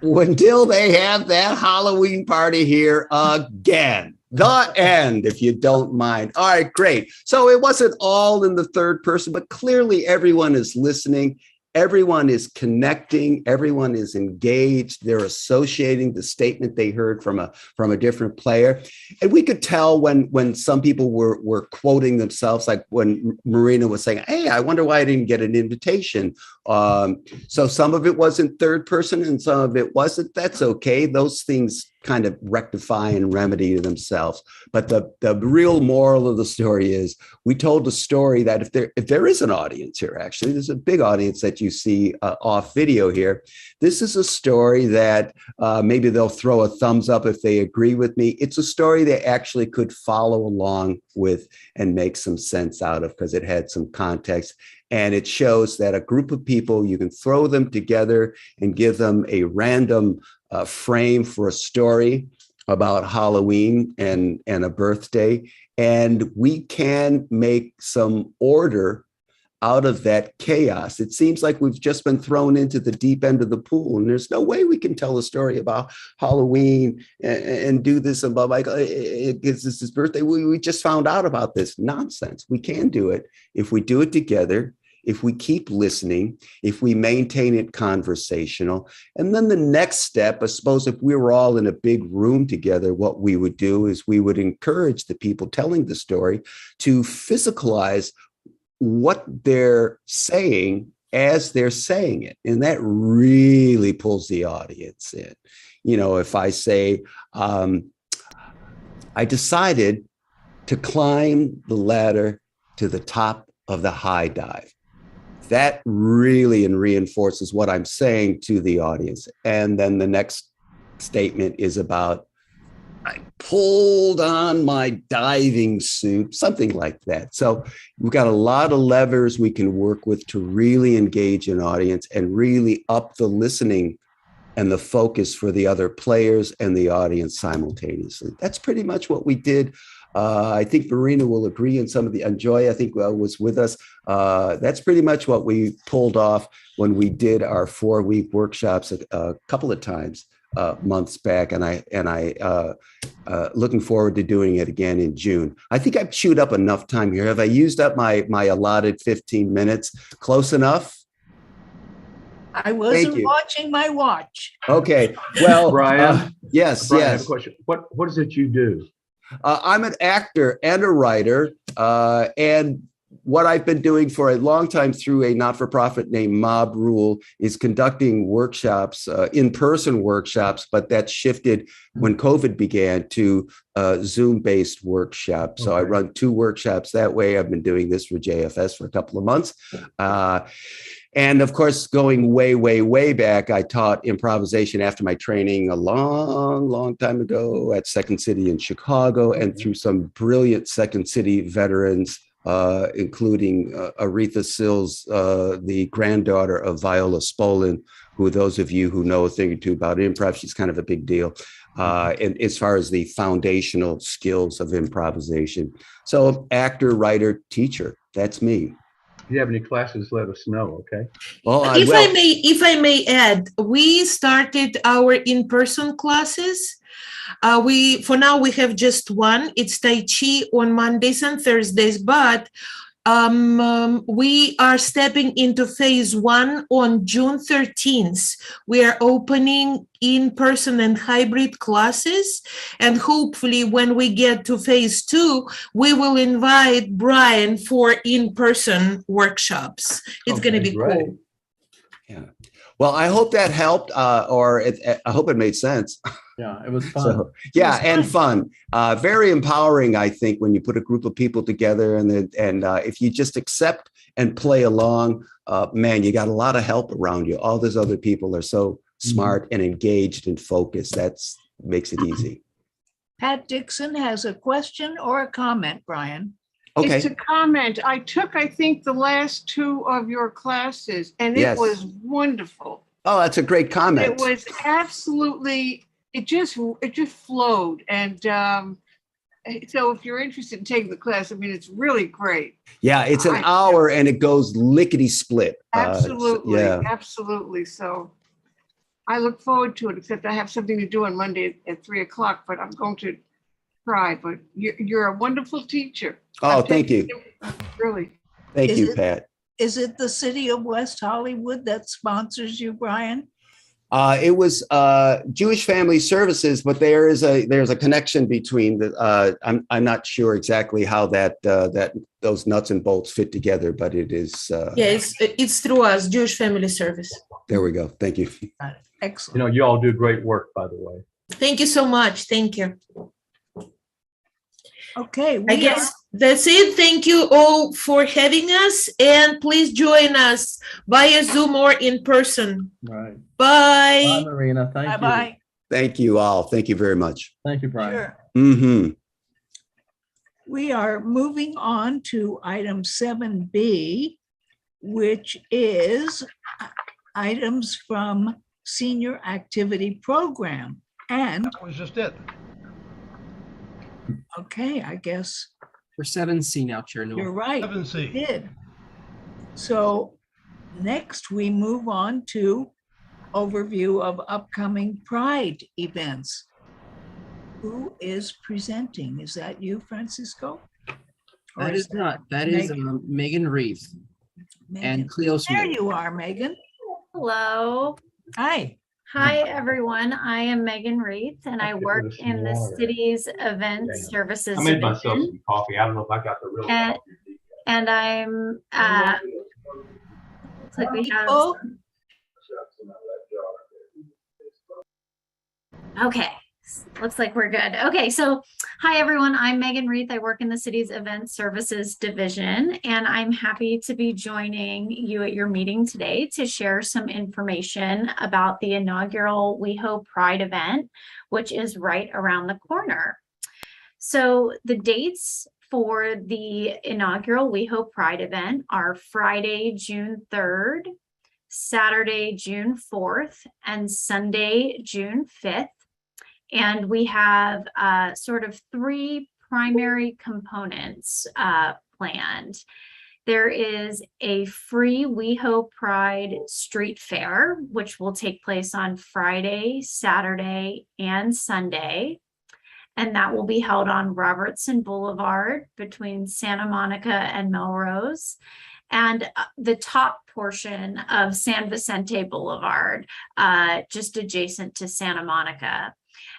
until they have that Halloween party here again. The end, if you don't mind. All right, great. So it wasn't all in the third person, but clearly everyone is listening. Everyone is connecting. Everyone is engaged. They're associating the statement they heard from a different player. And we could tell when some people were quoting themselves, like when Marina was saying, hey, I wonder why I didn't get an invitation. So some of it was in third person and some of it wasn't. That's okay. Those things kind of rectify and remedy themselves. But the real moral of the story is we told the story that if there is an audience here, actually, there's a big audience that you see off video here. This is a story that maybe they'll throw a thumbs up if they agree with me. It's a story they actually could follow along with and make some sense out of because it had some context. And it shows that a group of people, you can throw them together and give them a random frame for a story about Halloween and a birthday. And we can make some order out of that chaos. It seems like we've just been thrown into the deep end of the pool, and there's no way we can tell a story about Halloween and do this about Michael. It's his birthday. We just found out about this nonsense. We can do it if we do it together, if we keep listening, if we maintain it conversational. And then the next step, I suppose, if we were all in a big room together, what we would do is we would encourage the people telling the story to physicalize what they're saying as they're saying it. And that really pulls the audience in. You know, if I say, I decided to climb the ladder to the top of the high dive. That really reinforces what I'm saying to the audience. And then the next statement is about, I pulled on my diving suit, something like that. So we've got a lot of levers we can work with to really engage an audience and really up the listening and the focus for the other players and the audience simultaneously. That's pretty much what we did. I think Marina will agree, and some of the Joy, I think, was with us. That's pretty much what we pulled off when we did our 4-week workshops a couple of times months back, and I looking forward to doing it again in June. I think I've chewed up enough time here. Have I used up my allotted 15 minutes? Close enough? I wasn't watching my watch. Okay. Well, Brian. Yes. Brian, I have a question. What is it you do? I'm an actor and a writer, and what I've been doing for a long time through a not-for-profit named Mob Rule is conducting workshops, in-person workshops, but that shifted when COVID began to Zoom-based workshops. So I run 2 workshops that way. I've been doing this for JFS for a couple of months. And of course, going way, way, way back, I taught improvisation after my training a long, long time ago at Second City in Chicago, and through some brilliant Second City veterans including Aretha Sills, the granddaughter of Viola Spolin, who those of you who know a thing or two about improv, she's kind of a big deal. And as far as the foundational skills of improvisation. So actor, writer, teacher, that's me. If you have any classes, let us know, okay? Well, If I may add, we started our in-person classes. For now we have just one. It's Tai Chi on Mondays and Thursdays, but we are stepping into phase 1 on June 13th. We are opening in-person and hybrid classes, and hopefully when we get to phase 2, we will invite Brian for in-person workshops. It's going to be great. cool. Yeah. Well, I hope that helped, I hope it made sense. Yeah, it was fun. So, yeah, and fun. Very empowering, I think, when you put a group of people together, and if you just accept and play along, man, you got a lot of help around you. All those other people are so smart and engaged and focused. That's makes it easy. Pat Dixon has a question or a comment, Brian. Okay. It's a comment. I took, I think, the last 2 of your classes, and it Yes. was wonderful. Oh, that's a great comment. It was absolutely, it just flowed. And so if you're interested in taking the class, I mean, it's really great. Yeah, it's an hour and it goes lickety split. Absolutely, Yeah. absolutely. So I look forward to it, except I have something to do on Monday at 3 o'clock, but I'm going to try. But you're a wonderful teacher. Oh, thank you. Really. Thank you, Pat. Is it the city of West Hollywood that sponsors you, Brian? It was Jewish Family Services, but there's a connection between the. I'm not sure exactly how that those nuts and bolts fit together, but it is. Yeah, it's through us, Jewish Family Service. There we go. Thank you. Excellent. You know, you all do great work, by the way. Thank you so much. Thank you. Okay. I guess that's it. Thank you all for having us, and please join us via Zoom or in person. Right. Bye. Bye, Marina. Thank you. Bye-bye. Thank you all. Thank you very much. Thank you, Brian. Sure. Mm-hmm. We are moving on to item 7B, which is items from Senior Activity Program. And That was just it. okay, I guess We're 7C now, Chair Newell. you're right. 7C. We did. So next we move on to overview of upcoming Pride events. Who is presenting? Is that you, Francisco? Or That is not. That is Megan Reeves and Cleo Smith. There you are, Megan. Hello. Hi. Hi, everyone. I am Megan Reith, and I work in the city's event services I made myself division. some coffee. I don't know if I got the real And, coffee. and I'm, looks like we have, okay, looks like we're good. Okay, so hi, everyone. I'm Megan Reith. I work in the city's event services division, and I'm happy to be joining you at your meeting today to share some information about the inaugural WeHo Pride event, which is right around the corner. So the dates for the inaugural WeHo Pride event are Friday, June 3rd, Saturday, June 4th, and Sunday, June 5th. And we have sort of 3 primary components planned. There is a free WeHo Pride street fair, which will take place on Friday, Saturday, and Sunday. And that will be held on Robertson Boulevard between Santa Monica and Melrose, and the top portion of San Vicente Boulevard, just adjacent to Santa Monica.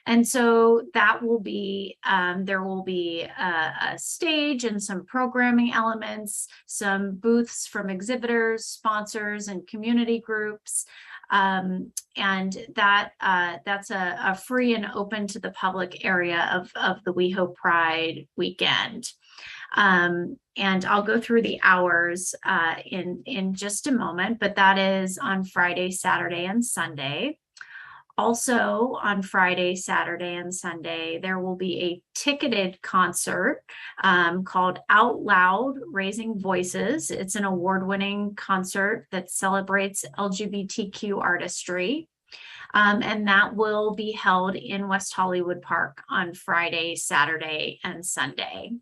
And so that will be, there will be a stage and some programming elements, some booths from exhibitors, sponsors, and community groups. And that's a free and open to the public area of the WeHo Pride weekend. And I'll go through the hours in just a moment, but that is on Friday, Saturday, and Sunday. Also on Friday, Saturday, and Sunday, there will be a ticketed concert called Out Loud, Raising Voices. It's an award-winning concert that celebrates LGBTQ artistry. And that will be held in West Hollywood Park on Friday, Saturday, and Sunday.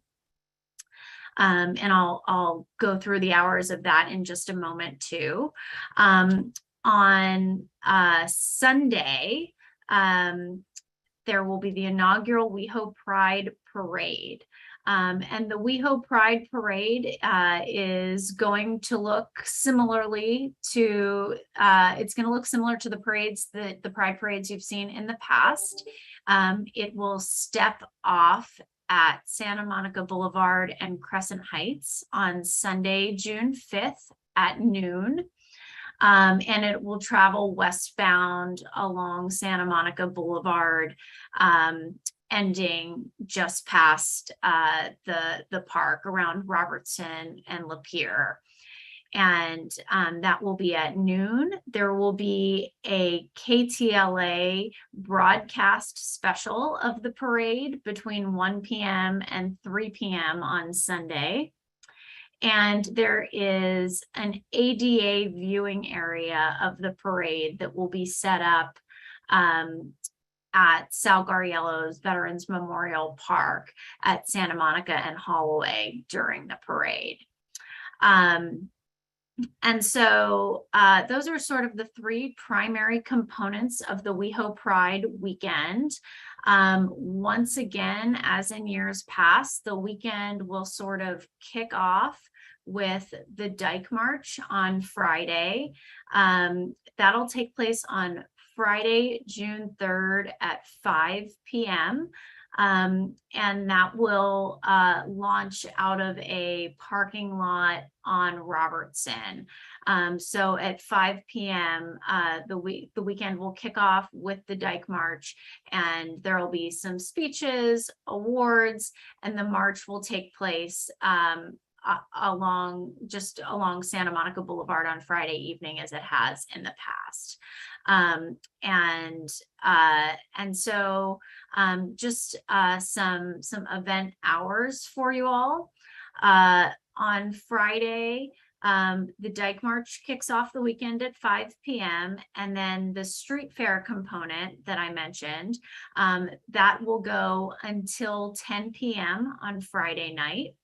And I'll go through the hours of that in just a moment too. On Sunday, there will be the inaugural Weho Pride Parade. And the Weho Pride Parade is going to look similarly to, it's going to look similar to the parades, the Pride Parades you've seen in the past. It will step off at Santa Monica Boulevard and Crescent Heights on Sunday, June 5th at noon. And it will travel westbound along Santa Monica Boulevard, ending just past the park around Robertson and Lapeer. And that will be at noon. There will be a KTLA broadcast special of the parade between 1 p.m. and 3 p.m. on Sunday. And there is an ADA viewing area of the parade that will be set up at Sal Garriello's Veterans Memorial Park at Santa Monica and Holloway during the parade. And so those are sort of the three primary components of the Weho Pride weekend. Once again, as in years past, the weekend will sort of kick off with the Dyke March on Friday. That'll take place on Friday, June 3rd at 5 p.m. And that will launch out of a parking lot on Robertson. So at 5 p.m., the weekend will kick off with the Dyke March, and there will be some speeches, awards, and the march will take place along Santa Monica Boulevard on Friday evening, as it has in the past. And so just some event hours for you all. On Friday, the Dyke March kicks off the weekend at 5 p.m. and then the street fair component that I mentioned, that will go until 10 p.m. on Friday night.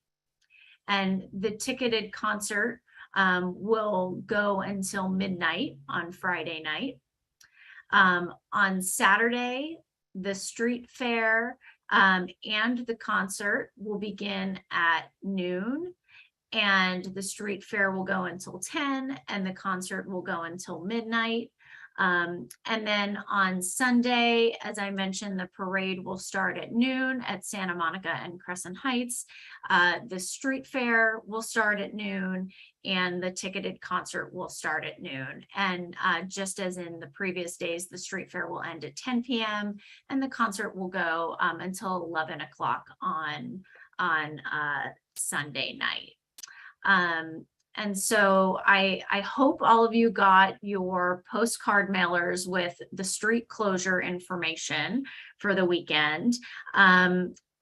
And the ticketed concert will go until midnight on Friday night. On Saturday, the street fair and the concert will begin at noon, and the street fair will go until 10, and the concert will go until midnight. And then on Sunday, as I mentioned, the parade will start at noon at Santa Monica and Crescent Heights. The street fair will start at noon, and the ticketed concert will start at noon. And just as in the previous days, the street fair will end at 10 p.m. and the concert will go until 11 o'clock on Sunday night. And so I hope all of you got your postcard mailers with the street closure information for the weekend.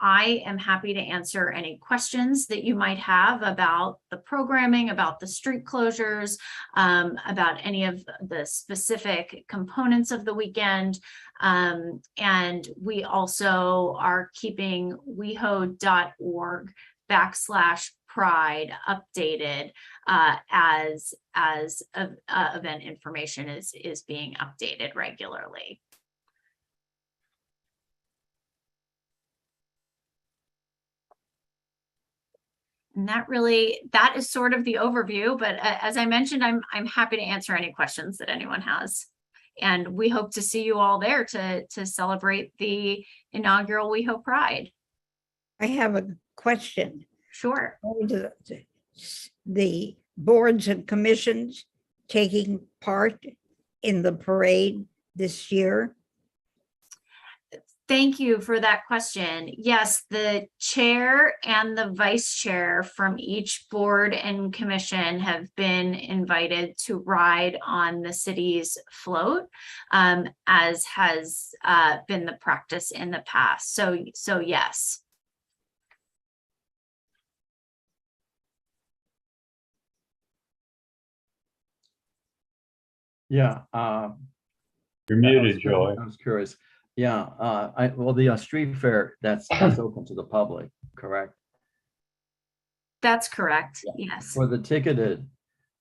I am happy to answer any questions that you might have about the programming, about the street closures, about any of the specific components of the weekend. And we also are keeping weho.org/pride updated as event information is being updated regularly. And that is sort of the overview, but as I mentioned, I'm happy to answer any questions that anyone has. And we hope to see you all there to celebrate the inaugural Weho Pride. I have a question. Sure. The boards and commissions taking part in the parade this year? Thank you for that question. Yes, the chair and the vice chair from each board and commission have been invited to ride on the city's float, as has been the practice in the past. So yes. Yeah. You're muted, Joy. I was curious. Yeah, well, the street fair, that's open to the public, correct? That's correct, yes. For the ticketed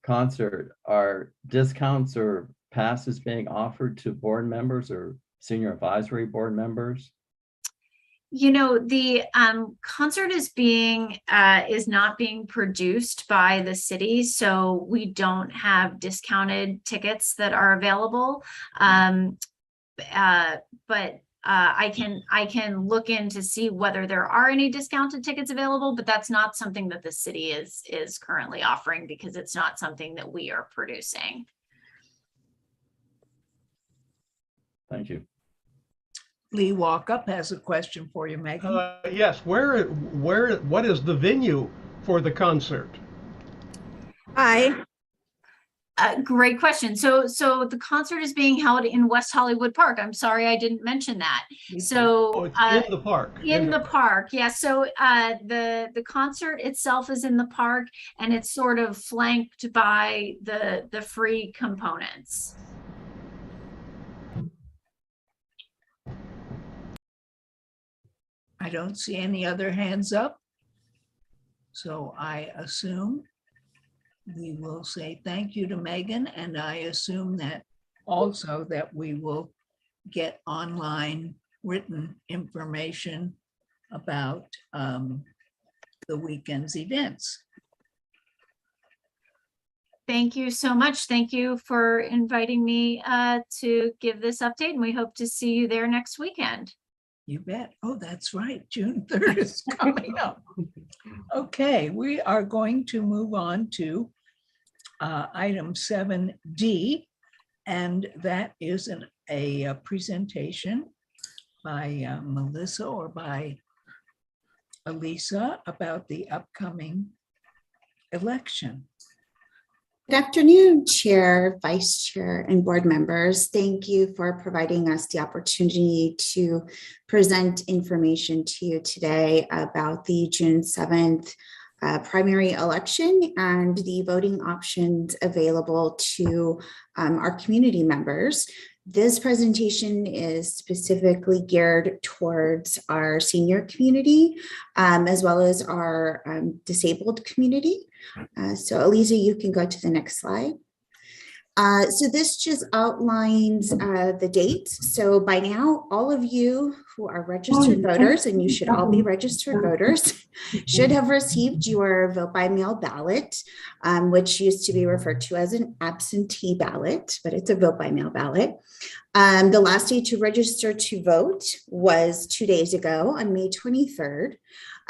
concert, are discounts or passes being offered to board members or senior advisory board members? You know, the concert is not being produced by the city, so we don't have discounted tickets that are available. But I can look in to see whether there are any discounted tickets available, but that's not something that the city is currently offering because it's not something that we are producing. Thank you. Lee Walkup has a question for you, Megan. Yes, what is the venue for the concert? Hi. Great question. So the concert is being held in West Hollywood Park. I'm sorry I didn't mention that. So it's in the park. In the park, yeah. So the concert itself is in the park, and it's sort of flanked by the free components. I don't see any other hands up. So I assume we will say thank you to Megan, and I assume that also that we will get online written information about the weekend's events. Thank you so much. Thank you for inviting me to give this update, and we hope to see you there next weekend. You bet. Oh, that's right. June 3rd is coming up. Okay, we are going to move on to item 7D, and that is a presentation by Melissa or by Elisa about the upcoming election. Good afternoon, Chair, Vice Chair, and board members. Thank you for providing us the opportunity to present information to you today about the June 7th primary election and the voting options available to our community members. This presentation is specifically geared towards our senior community, as well as our disabled community. So Elisa, you can go to the next slide. So this just outlines the dates. So by now, all of you who are registered voters, and you should all be registered voters, should have received your vote by mail ballot, which used to be referred to as an absentee ballot, but it's a vote by mail ballot. The last day to register to vote was 2 days ago on May 23rd.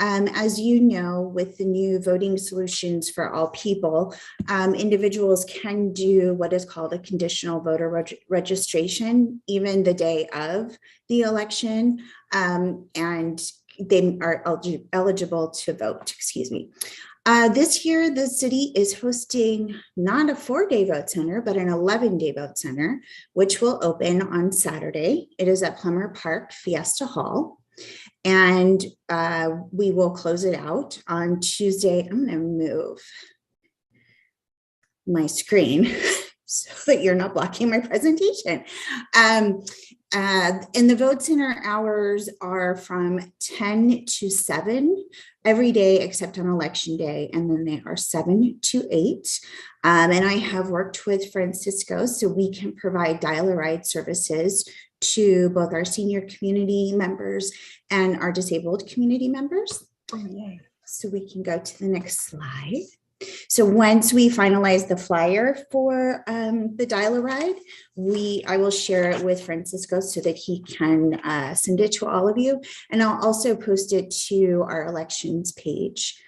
As you know, with the new voting solutions for all people, individuals can do what is called a conditional voter registration even the day of the election, and they are eligible to vote, excuse me. This year, the city is hosting not a 4-day vote center, but an 11-day vote center, which will open on Saturday. It is at Plummer Park Fiesta Hall. And we will close it out on Tuesday. I'm going to move my screen so that you're not blocking my presentation. And the vote center hours are from 10 to 7 every day except on election day, and then they are 7 to 8. And I have worked with Francisco so we can provide dial-a-ride services to both our senior community members and our disabled community members. So we can go to the next slide. So once we finalize the flyer for the dial-a-ride, I will share it with Francisco so that he can send it to all of you. And I'll also post it to our elections page.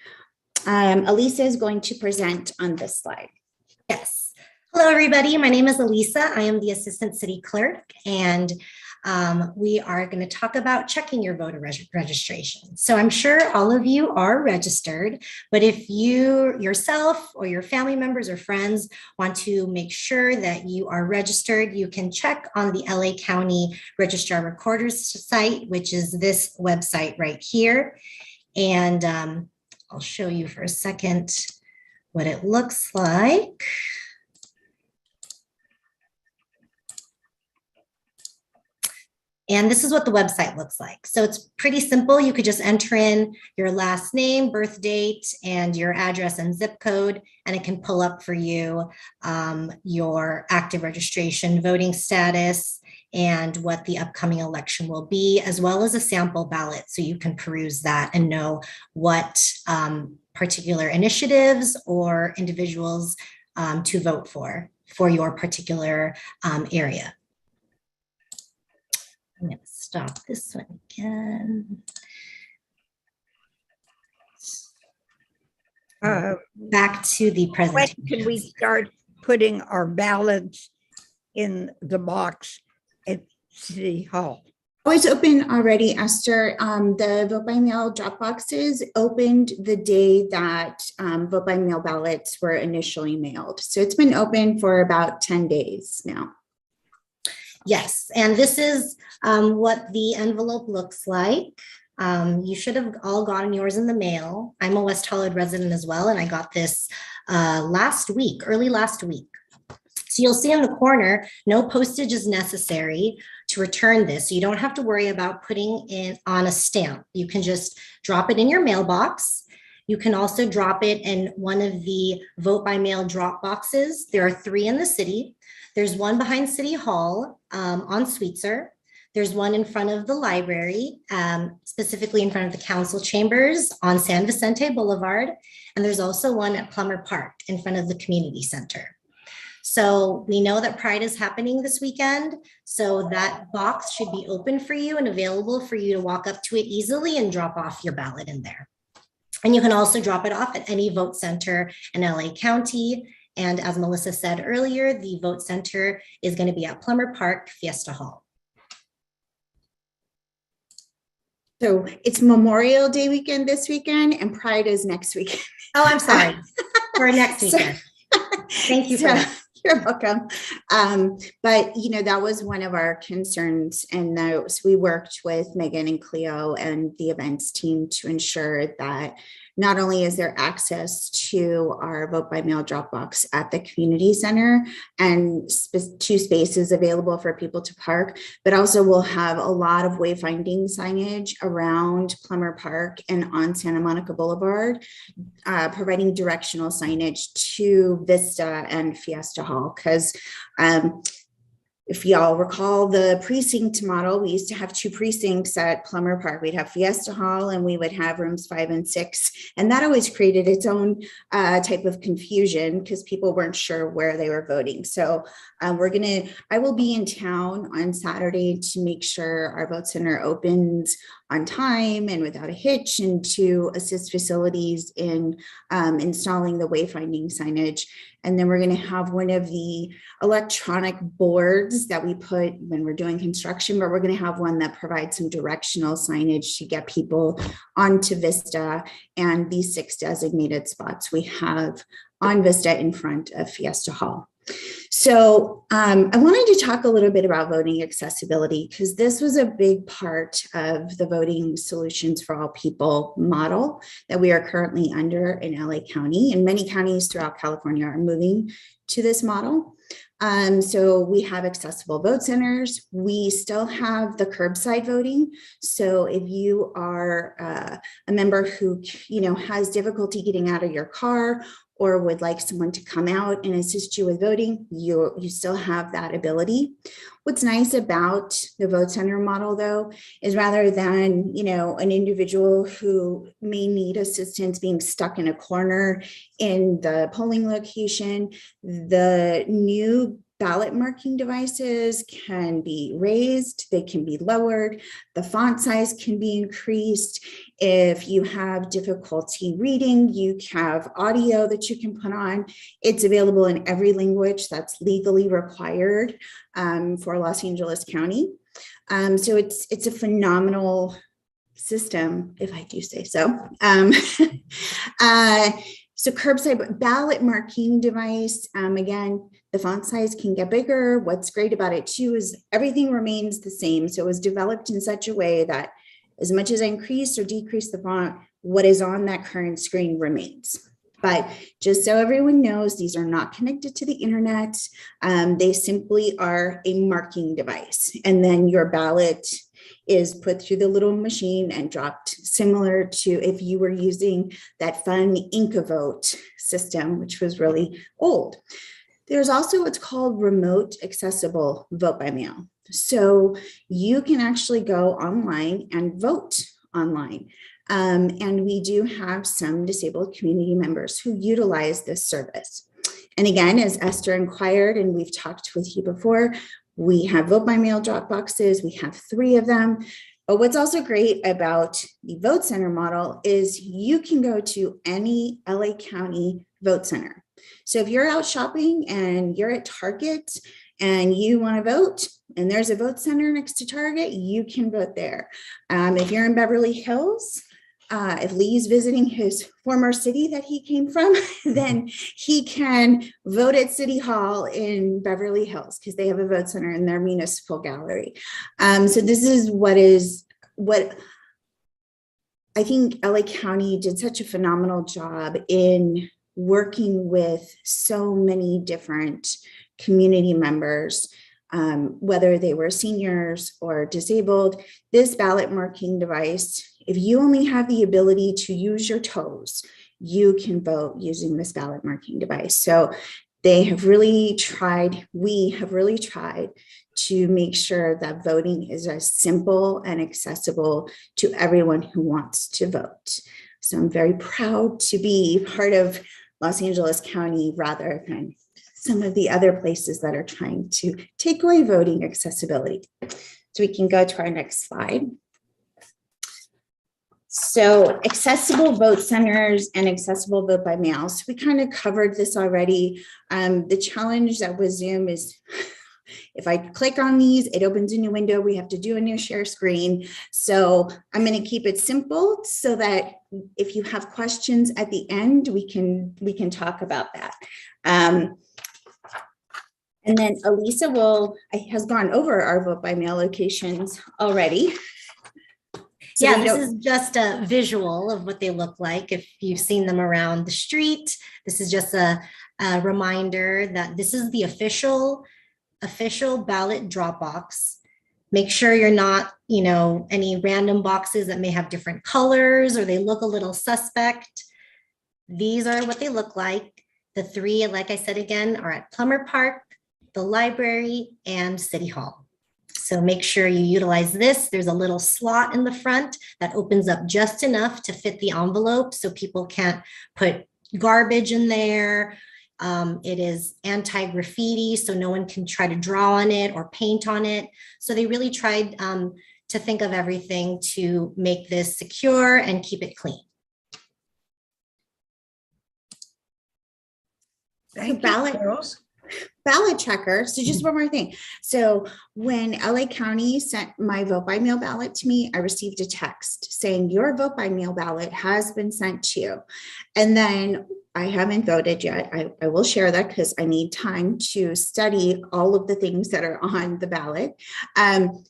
Elisa is going to present on this slide. Yes. Hello, everybody. My name is Elisa. I am the Assistant City Clerk, and we are going to talk about checking your voter registration. So I'm sure all of you are registered, but if you yourself or your family members or friends want to make sure that you are registered, you can check on the LA County Registrar Recorders site, which is this website right here. And I'll show you for a second what it looks like. And this is what the website looks like. So it's pretty simple. You could just enter in your last name, birth date, and your address and zip code, and it can pull up for you your active registration, voting status, and what the upcoming election will be, as well as a sample ballot. So you can peruse that and know what particular initiatives or individuals to vote for your particular area. I'm going to stop this one again. Back to the presentation. When can we start putting our ballots in the box at City Hall? Oh, it's open already, Esther. The vote by mail drop boxes opened the day that vote by mail ballots were initially mailed. So it's been open for about 10 days now. Yes, and this is what the envelope looks like. You should have all gotten yours in the mail. I'm a West Hollywood resident as well, and I got this early last week. So you'll see in the corner, no postage is necessary to return this. So you don't have to worry about putting it on a stamp. You can just drop it in your mailbox. You can also drop it in one of the vote by mail drop boxes. There are 3 in the city. There's one behind City Hall on Sweetser. There's one in front of the library, specifically in front of the council chambers on San Vicente Boulevard. And there's also one at Plummer Park in front of the community center. So we know that Pride is happening this weekend. So that box should be open for you and available for you to walk up to it easily and drop off your ballot in there. And you can also drop it off at any vote center in LA County. And as Melissa said earlier, the vote center is going to be at Plummer Park Fiesta Hall. So it's Memorial Day weekend this weekend and Pride is next weekend. Oh, I'm sorry. For next weekend. Thank you for that. You're welcome. But, you know, that was one of our concerns. And those, we worked with Megan and Cleo and the events team to ensure that not only is there access to our vote by mail drop box at the community center and 2 spaces available for people to park, but also we'll have a lot of wayfinding signage around Plummer Park and on Santa Monica Boulevard, providing directional signage to Vista and Fiesta Hall. Because if y'all recall the precinct model, we used to have 2 precincts at Plummer Park. We'd have Fiesta Hall and we would have rooms 5 and 6. And that always created its own type of confusion because people weren't sure where they were voting. So I will be in town on Saturday to make sure our vote center opens on time and without a hitch, and to assist facilities in installing the wayfinding signage. And then we're going to have one of the electronic boards that we put when we're doing construction, but we're going to have one that provides some directional signage to get people onto Vista and these 6 designated spots we have on Vista in front of Fiesta Hall. So I wanted to talk a little bit about voting accessibility, because this was a big part of the Voting Solutions for All People model that we are currently under in LA County, and many counties throughout California are moving to this model. So we have accessible vote centers. We still have the curbside voting. So if you are a member who, has difficulty getting out of your car, or would like someone to come out and assist you with voting, you still have that ability. What's nice about the vote center model, though, is rather than, an individual who may need assistance being stuck in a corner in the polling location, the new ballot marking devices can be raised, they can be lowered, the font size can be increased. If you have difficulty reading, you have audio that you can put on. It's available in every language that's legally required for Los Angeles County. So it's a phenomenal system, if I do say so. So curbside ballot marking device, again, the font size can get bigger. What's great about it too is everything remains the same. So it was developed in such a way that as much as I increase or decrease the font, what is on that current screen remains. But just so everyone knows, these are not connected to the internet. They simply are a marking device. And then your ballot is put through the little machine and dropped, similar to if you were using that fun Inca-Vote system, which was really old. There's also what's called remote accessible vote by mail. So you can actually go online and vote online. And we do have some disabled community members who utilize this service. And again, as Esther inquired, and we've talked with you before, we have vote by mail drop boxes. We have 3 of them. But what's also great about the vote center model is you can go to any LA County vote center. So if you're out shopping and you're at Target and you want to vote, and there's a vote center next to Target, you can vote there. If you're in Beverly Hills, if Lee's visiting his former city that he came from, then he can vote at City Hall in Beverly Hills because they have a vote center in their municipal gallery. So this is what I think LA County did such a phenomenal job in working with so many different community members, whether they were seniors or disabled. This ballot marking device, if you only have the ability to use your toes, you can vote using this ballot marking device. So they have really tried, we have really tried to make sure that voting is as simple and accessible to everyone who wants to vote. So I'm very proud to be part of Los Angeles County rather than some of the other places that are trying to take away voting accessibility. So we can go to our next slide. So accessible vote centers and accessible vote by mail. So we kind of covered this already. The challenge that with Zoom is if I click on these, it opens a new window. We have to do a new share screen. So I'm going to keep it simple so that if you have questions at the end, we can talk about that. And then Elisa has gone over our vote by mail locations already. So yeah, this is just a visual of what they look like. If you've seen them around the street, this is just a reminder that this is the official ballot drop box. Make sure you're not, any random boxes that may have different colors or they look a little suspect. These are what they look like. The 3, like I said again, are at Plummer Park, the library, and City Hall. So make sure you utilize this. There's a little slot in the front that opens up just enough to fit the envelope so people can't put garbage in there. It is anti-graffiti, so no one can try to draw on it or paint on it. So they really tried to think of everything to make this secure and keep it clean. Thank you, girls. Ballot checker. So just one more thing. So when LA County sent my vote by mail ballot to me, I received a text saying your vote by mail ballot has been sent to you. And then I haven't voted yet. I will share that because I need time to study all of the things that are on the ballot.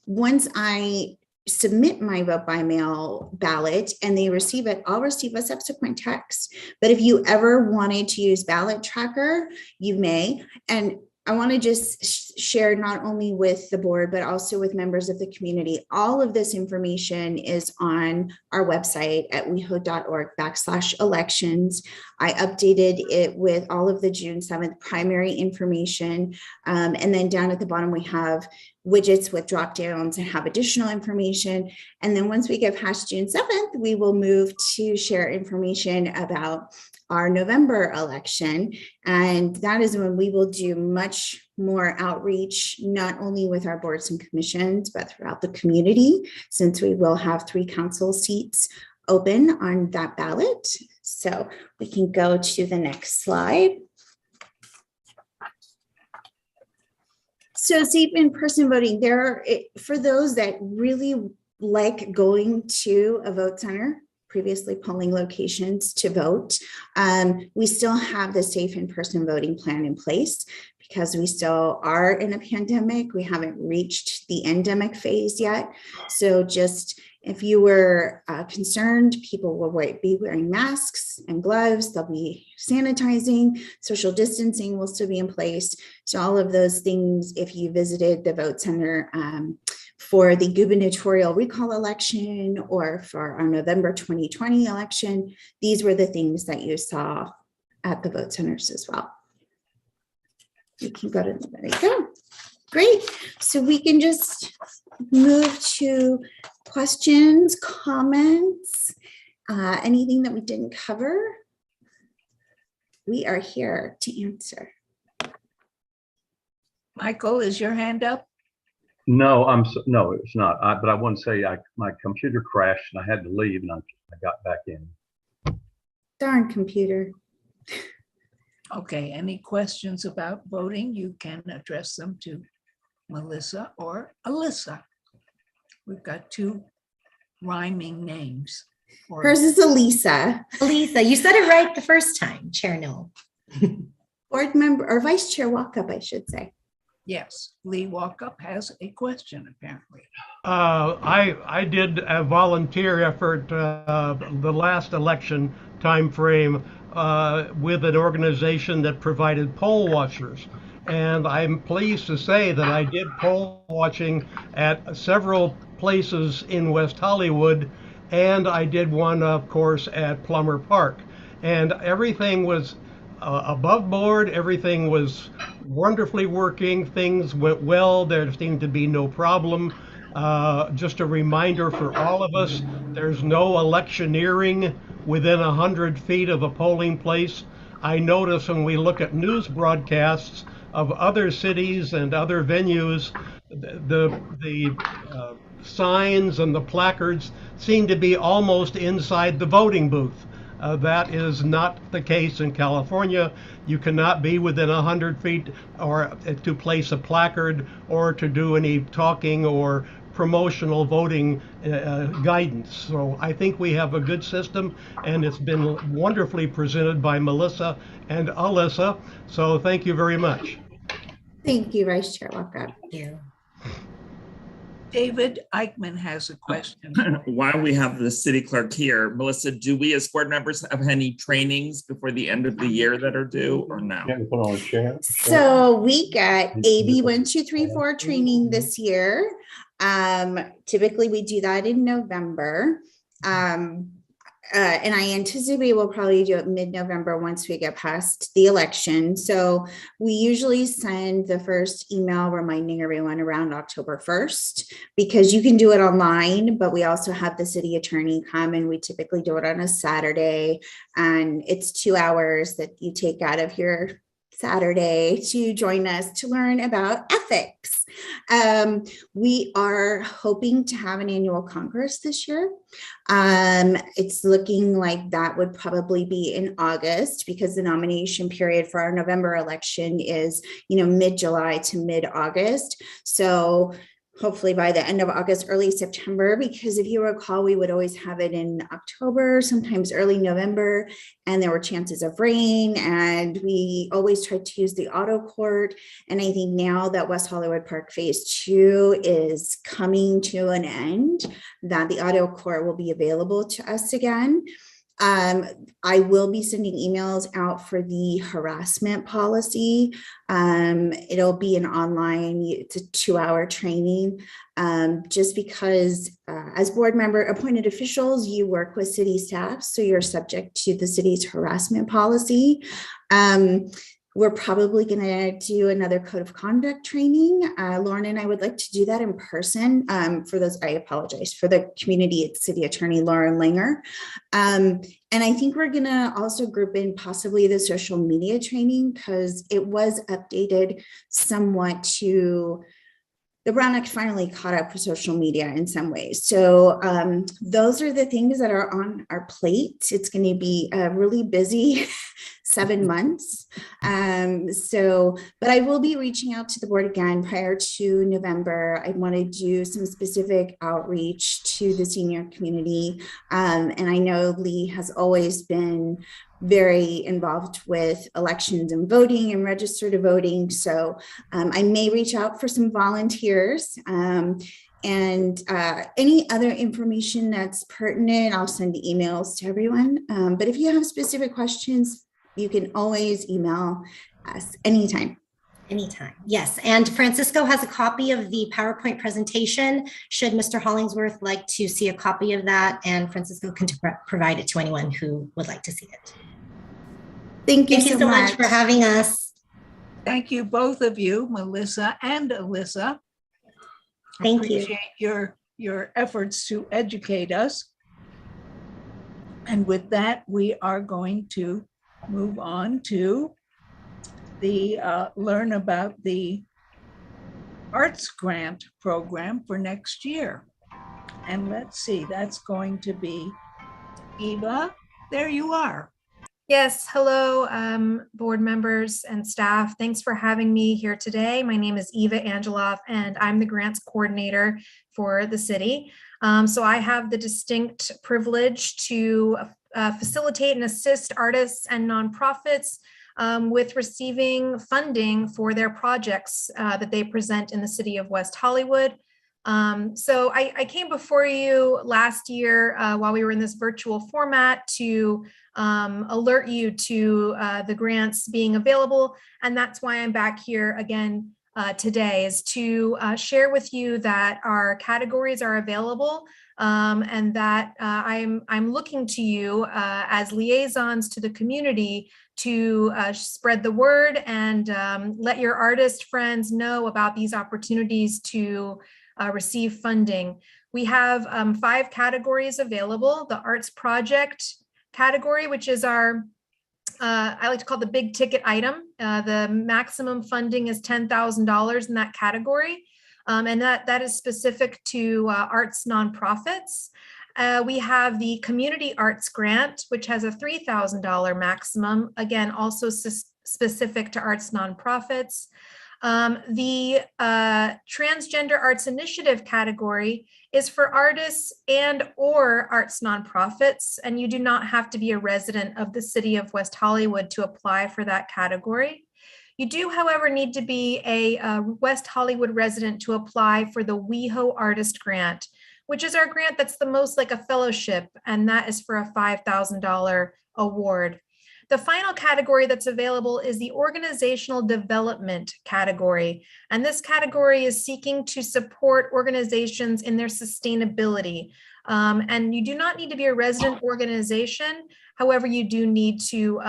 Once I submit my vote by mail ballot and they receive it, I'll receive a subsequent text. But if you ever wanted to use ballot tracker, you may. And I want to just share not only with the board, but also with members of the community. All of this information is on our website at weho.org/elections. I updated it with all of the June 7th primary information. And then down at the bottom, we have widgets with drop downs and have additional information. And then once we get past June 7th, we will move to share information about our November election. And that is when we will do much more outreach, not only with our boards and commissions, but throughout the community, since we will have 3 council seats open on that ballot. So we can go to the next slide. So safe in-person voting, for those that really like going to a vote center, previously polling locations to vote, we still have the safe in-person voting plan in place because we still are in a pandemic. We haven't reached the endemic phase yet. So just if you were concerned, people will be wearing masks and gloves. They'll be sanitizing. Social distancing will still be in place. So all of those things, if you visited the vote center for the gubernatorial recall election or for our November 2020 election, these were the things that you saw at the vote centers as well. You can go to, there you go. Great. So we can just move to questions, comments, anything that we didn't cover. We are here to answer. Michael, is your hand up? No, no, it's not. But I want to say my computer crashed and I had to leave and I got back in. Darn computer. Okay, any questions about voting? You can address them to Melissa or Alyssa. We've got two rhyming names. Hers is Elisa. Elisa, you said it right the first time, Chair Newell. Board member or Vice Chair Walkup, I should say. Yes, Lee Walkup has a question apparently. I did a volunteer effort the last election time frame with an organization that provided poll watchers. And I'm pleased to say that I did poll watching at several places in West Hollywood, and I did one, of course, at Plummer Park. And everything was above board, everything was wonderfully working, things went well, there seemed to be no problem. Just a reminder for all of us, there's no electioneering within 100 feet of a polling place. I notice when we look at news broadcasts of other cities and other venues, the signs and the placards seem to be almost inside the voting booth. That is not the case in California. You cannot be within 100 feet or to place a placard or to do any talking or promotional voting guidance. So I think we have a good system, and it's been wonderfully presented by Melissa and Alyssa. So thank you very much. Thank you, Vice Chair Walkup. Thank you. David Eichmann has a question. While we have the city clerk here, Melissa, do we as board members have any trainings before the end of the year that are due or no? Can we put on a chair? So we got AB 1234 training this year. Typically we do that in November. And I anticipate we'll probably do it mid-November once we get past the election. So we usually send the first email reminding everyone around October 1st, because you can do it online, but we also have the city attorney come, and we typically do it on a Saturday. And it's 2 hours that you take out of your Saturday to join us to learn about ethics. We are hoping to have an annual Congress this year. It's looking like that would probably be in August, because the nomination period for our November election is, mid-July to mid-August. So hopefully by the end of August, early September, because if you recall, we would always have it in October, sometimes early November, and there were chances of rain, and we always tried to use the auto court. And I think now that West Hollywood Park Phase 2 is coming to an end, that the auto court will be available to us again. I will be sending emails out for the harassment policy. It'll be an online, it's a 2-hour training, just because as board member appointed officials, you work with city staff, so you're subject to the city's harassment policy. We're probably going to do another code of conduct training. Lauren and I would like to do that in person. For those, I apologize for the community. It's City Attorney Lauren Langer. And I think we're going to also group in possibly the social media training, because it was updated somewhat to the Brown Act finally caught up with social media in some ways. So those are the things that are on our plate. It's going to be a really busy 7 months. But I will be reaching out to the board again prior to November. I want to do some specific outreach to the senior community. And I know Lee has always been very involved with elections and voting and register to voting. So I may reach out for some volunteers. And any other information that's pertinent, I'll send emails to everyone. But if you have specific questions, you can always email us anytime. Anytime, yes. And Francisco has a copy of the PowerPoint presentation. Should Mr. Hollingsworth like to see a copy of that, and Francisco can provide it to anyone who would like to see it. Thank you so much for having us. Thank you, both of you, Melissa and Alyssa. Thank you. Appreciate your efforts to educate us. And with that, we are going to move on to the learn about the Arts Grant program for next year. And let's see, that's going to be Eva. There you are. Yes, hello, board members and staff. Thanks for having me here today. My name is Eva Angeloff, and I'm the grants coordinator for the city. So I have the distinct privilege to facilitate and assist artists and nonprofits with receiving funding for their projects that they present in the city of West Hollywood. So I came before you last year while we were in this virtual format to alert you to the grants being available. And that's why I'm back here again today, is to share with you that our categories are available and that I'm looking to you as liaisons to the community to spread the word and let your artist friends know about these opportunities to receive funding. We have 5 categories available. The arts project category, which is our, I like to call the big ticket item. The maximum funding is $10,000 in that category. And that is specific to arts nonprofits. We have the Community Arts Grant, which has a $3,000 maximum, again, also specific to arts nonprofits. The Transgender Arts Initiative category is for artists and or arts nonprofits, and you do not have to be a resident of the city of West Hollywood to apply for that category. You do, however, need to be a West Hollywood resident to apply for the Weho Artist Grant, which is our grant that's the most like a fellowship, and that is for a $5,000 award. The final category that's available is the organizational development category. And this category is seeking to support organizations in their sustainability. And you do not need to be a resident organization. However, you do need to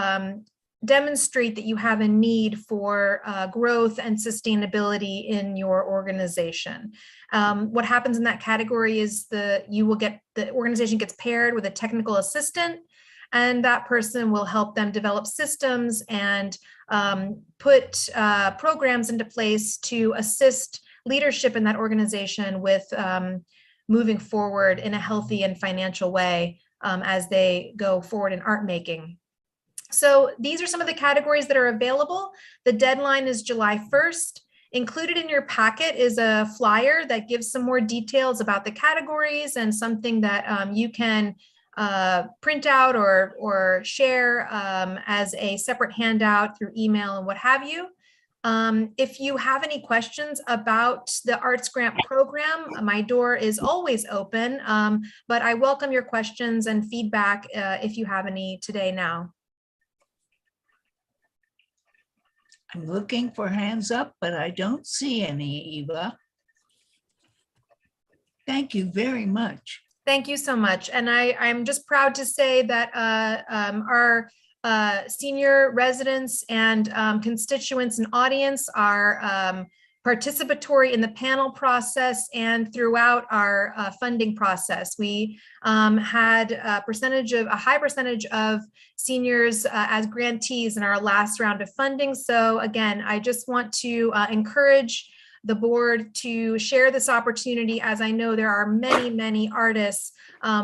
demonstrate that you have a need for growth and sustainability in your organization. What happens in that category is the organization gets paired with a technical assistant, and that person will help them develop systems and put programs into place to assist leadership in that organization with moving forward in a healthy and financial way as they go forward in art making. So these are some of the categories that are available. The deadline is July 1st. Included in your packet is a flyer that gives some more details about the categories and something that you can print out or share as a separate handout through email and what have you. If you have any questions about the Arts Grant program, my door is always open, but I welcome your questions and feedback if you have any today now. I'm looking for hands up, but I don't see any, Eva. Thank you very much. Thank you so much. And I'm just proud to say that our senior residents and constituents and audience are participatory in the panel process and throughout our funding process. We had a high percentage of seniors as grantees in our last round of funding. So again, I just want to encourage the board to share this opportunity, as I know there are many, many artists,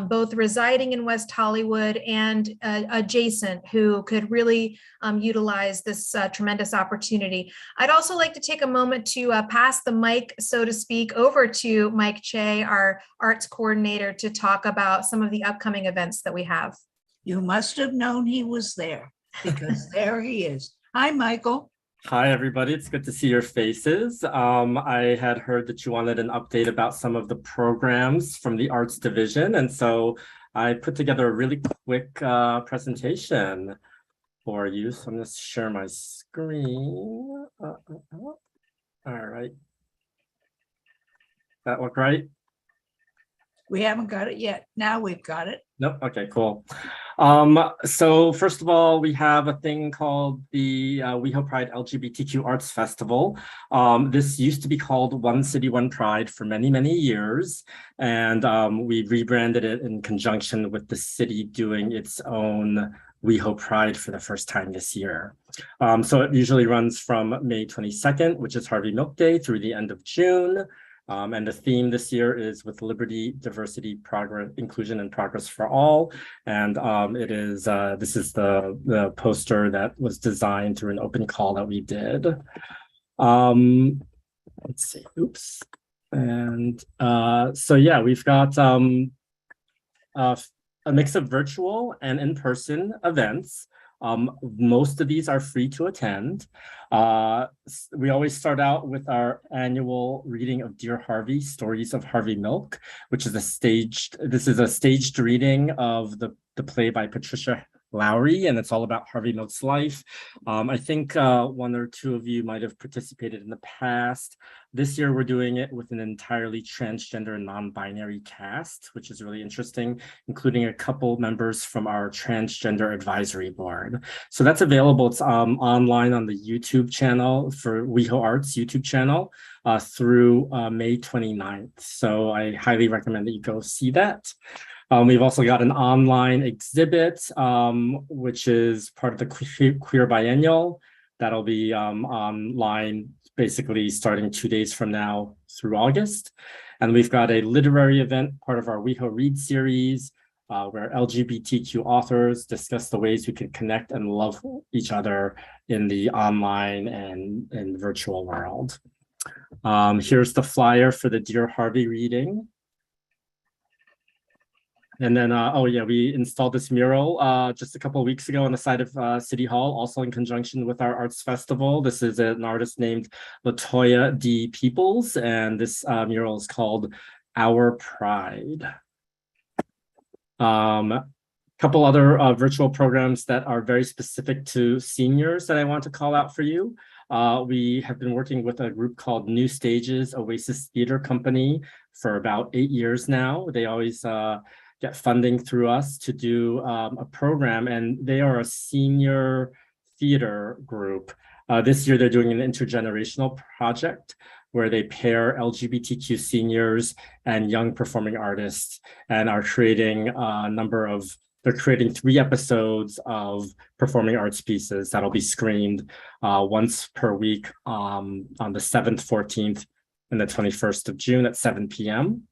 both residing in West Hollywood and adjacent, who could really utilize this tremendous opportunity. I'd also like to take a moment to pass the mic, so to speak, over to Mike Che, our arts coordinator, to talk about some of the upcoming events that we have. You must have known he was there, because there he is. Hi, Michael. Hi, everybody. It's good to see your faces. I had heard that you wanted an update about some of the programs from the Arts Division, and so I put together a really quick presentation for you. So I'm going to share my screen. All right. That look right? We haven't got it yet. Now we've got it. Nope. Okay, cool. So first of all, we have a thing called the WeHo Pride LGBTQ Arts Festival. This used to be called One City, One Pride for many, many years. And we rebranded it in conjunction with the city doing its own WeHo Pride for the first time this year. So it usually runs from May 22nd, which is Harvey Milk Day, through the end of June. And the theme this year is with liberty, diversity, progress, inclusion, and progress for all. And it is this is the poster that was designed through an open call that we did. Let's see. Oops. And so yeah, we've got a mix of virtual and in-person events. Most of these are free to attend. We always start out with our annual reading of Dear Harvey, Stories of Harvey Milk, which is a staged reading of the play by Patricia Lowry, and it's all about Harvey Milk's life. I think one or two of you might have participated in the past. This year, we're doing it with an entirely transgender and non-binary cast, which is really interesting, including a couple members from our transgender advisory board. So that's available. It's online on the YouTube channel for WeHo Arts YouTube channel through May 29th. So I highly recommend that you go see that. We've also got an online exhibit, which is part of the Queer Biennial. That'll be online basically starting 2 days from now through August. And we've got a literary event, part of our WeHo Read series, where LGBTQ authors discuss the ways we can connect and love each other in the online and virtual world. Here's the flyer for the Dear Harvey reading. And then, oh yeah, we installed this mural just a couple of weeks ago on the side of City Hall, also in conjunction with our arts festival. This is an artist named Latoya D. Peoples, and this mural is called Our Pride. Couple other virtual programs that are very specific to seniors that I want to call out for you. We have been working with a group called New Stages Oasis Theater Company for about 8 years now. They always get funding through us to do a program, and they are a senior theater group. This year, they're doing an intergenerational project where they pair LGBTQ seniors and young performing artists and are creating they're creating 3 episodes of performing arts pieces that'll be screened once per week on the 7th, 14th, and the 21st of June at 7 p.m.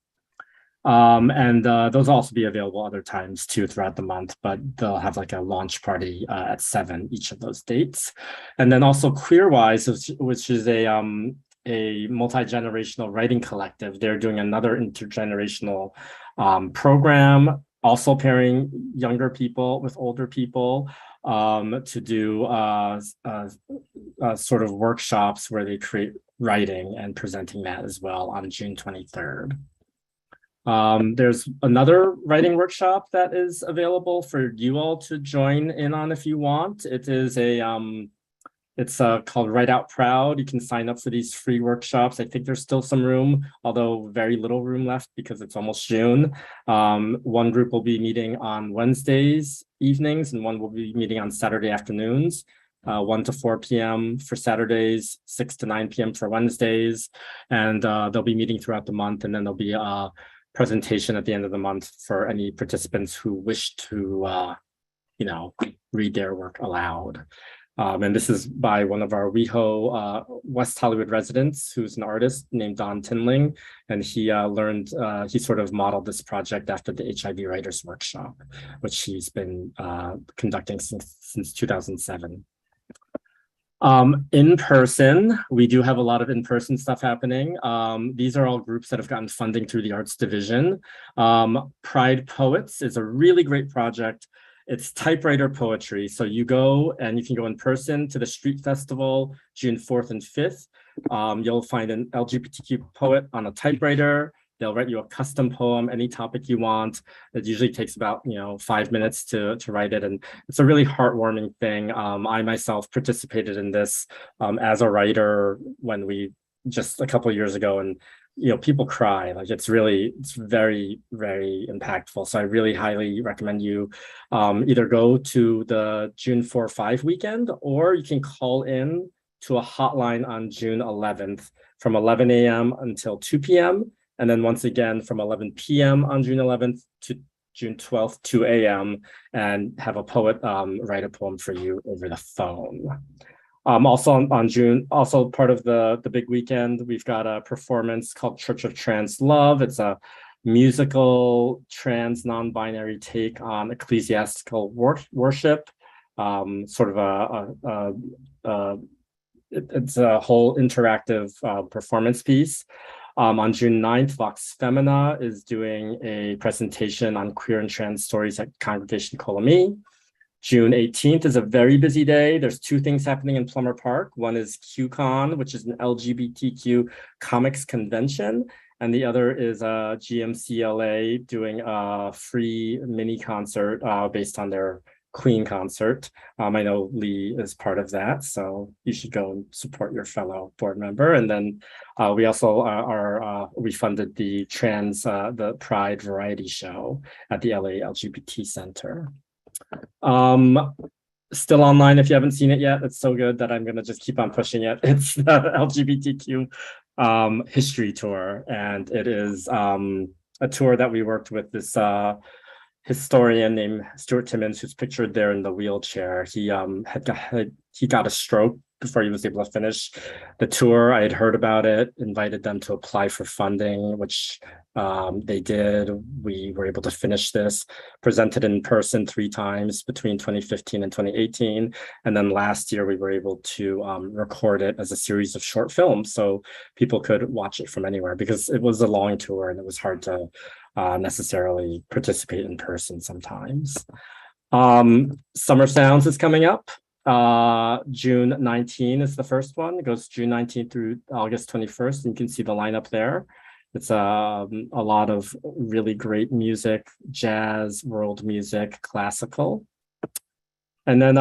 Those will also be available other times too throughout the month, but they'll have like a launch party at 7 each of those dates. And then also Queerwise, which is a multi-generational writing collective. They're doing another intergenerational program, also pairing younger people with older people to do sort of workshops where they create writing and presenting that as well on June 23rd. There's another writing workshop that is available for you all to join in on if you want. It is it's called Write Out Proud. You can sign up for these free workshops. I think there's still some room, although very little room left because it's almost June. One group will be meeting on Wednesdays evenings, and one will be meeting on Saturday afternoons. 1 to 4 p.m. for Saturdays, 6 to 9 p.m. for Wednesdays, and they'll be meeting throughout the month, and then there'll be a presentation at the end of the month for any participants who wish to, read their work aloud. And this is by one of our WeHo West Hollywood residents, who's an artist named Don Tinling. And he he sort of modeled this project after the HIV Writers Workshop, which he's been conducting since 2007. In person, we do have a lot of in-person stuff happening. These are all groups that have gotten funding through the Arts Division. Pride Poets is a really great project. It's typewriter poetry. So you go and you can go in person to the street festival, June 4th and 5th. You'll find an LGBTQ poet on a typewriter. They'll write you a custom poem, any topic you want. It usually takes about 5 minutes to write it, and it's a really heartwarming thing. I myself participated in this as a writer when we just a couple of years ago, and people cry. Like it's very, very impactful. So I really highly recommend you either go to the June 4-5 weekend, or you can call in to a hotline on June 11th from 11 a.m. until 2 p.m. And then once again from 11 p.m. on June 11th to June 12th, 2 a.m. and have a poet write a poem for you over the phone. Also on June, also part of the big weekend, we've got a performance called Church of Trans Love. It's a musical trans non-binary take on ecclesiastical worship. Sort of it's a whole interactive performance piece. On June 9th, Vox Femina is doing a presentation on queer and trans stories at Congregation Colomie. June 18th is a very busy day. There's two things happening in Plummer Park. One is QCon, which is an LGBTQ comics convention. And the other is GMCLA doing a free mini concert based on their Queen concert. I know Lee is part of that, so you should go and support your fellow board member. And then we also we funded the Pride Variety Show at the LA LGBT Center. Still online if you haven't seen it yet. It's so good that I'm gonna just keep on pushing it. It's the LGBTQ history tour, and it is a tour that we worked with this historian named Stuart Timmons, who's pictured there in the wheelchair. He got a stroke before he was able to finish the tour. I had heard about it, invited them to apply for funding, which they did. We were able to finish this, presented in person 3 times between 2015 and 2018. And then last year we were able to record it as a series of short films so people could watch it from anywhere, because it was a long tour and it was hard to necessarily participate in person sometimes. Summer Sounds is coming up. June 19 is the first one. It goes June 19th through August 21st. And you can see the lineup there. It's a lot of really great music, jazz, world music, classical. And then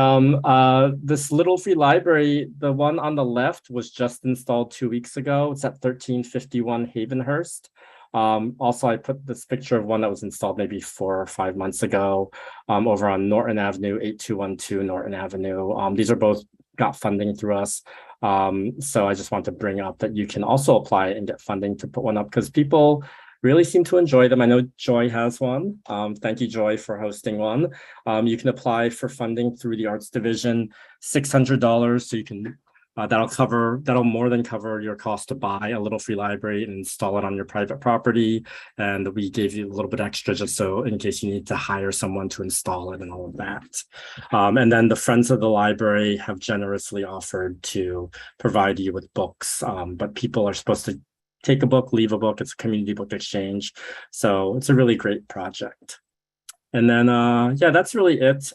this little free library, the one on the left was just installed 2 weeks ago. It's at 1351 Havenhurst. Also, I put this picture of one that was installed maybe 4 or 5 months ago over on Norton Avenue, 8212 Norton Avenue. These are both got funding through us. So I just want to bring up that you can also apply and get funding to put one up, because people really seem to enjoy them. I know Joy has one. Thank you, Joy, for hosting one. You can apply for funding through the Arts Division, $600, so you can that'll more than cover your cost to buy a little free library and install it on your private property. And we gave you a little bit extra just so in case you need to hire someone to install it and all of that. And then the Friends of the Library have generously offered to provide you with books, but people are supposed to take a book, leave a book. It's a community book exchange. So it's a really great project. And then, yeah, that's really it.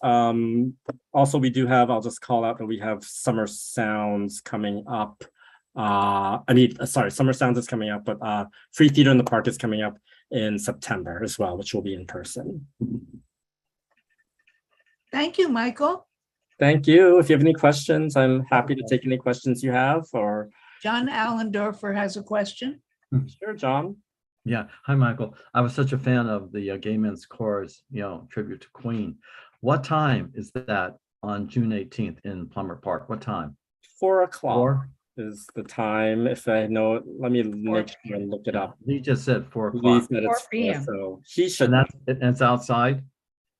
Also, we do have, I'll just call out that we have Summer Sounds coming up. Summer Sounds is coming up, but Free Theater in the Park is coming up in September as well, which will be in person. Thank you, Michael. Thank you. If you have any questions, I'm happy to take any questions you have. Or John Allendorfer has a question. Sure, John. Yeah. Hi, Michael. I was such a fan of the Gay Men's Chorus, tribute to Queen. What time is that on June 18th in Plummer Park? What time? 4 o'clock is the time. If I know it, let me make sure and look it up. He just said 4 o'clock. 4 p.m. So he should. And it's outside?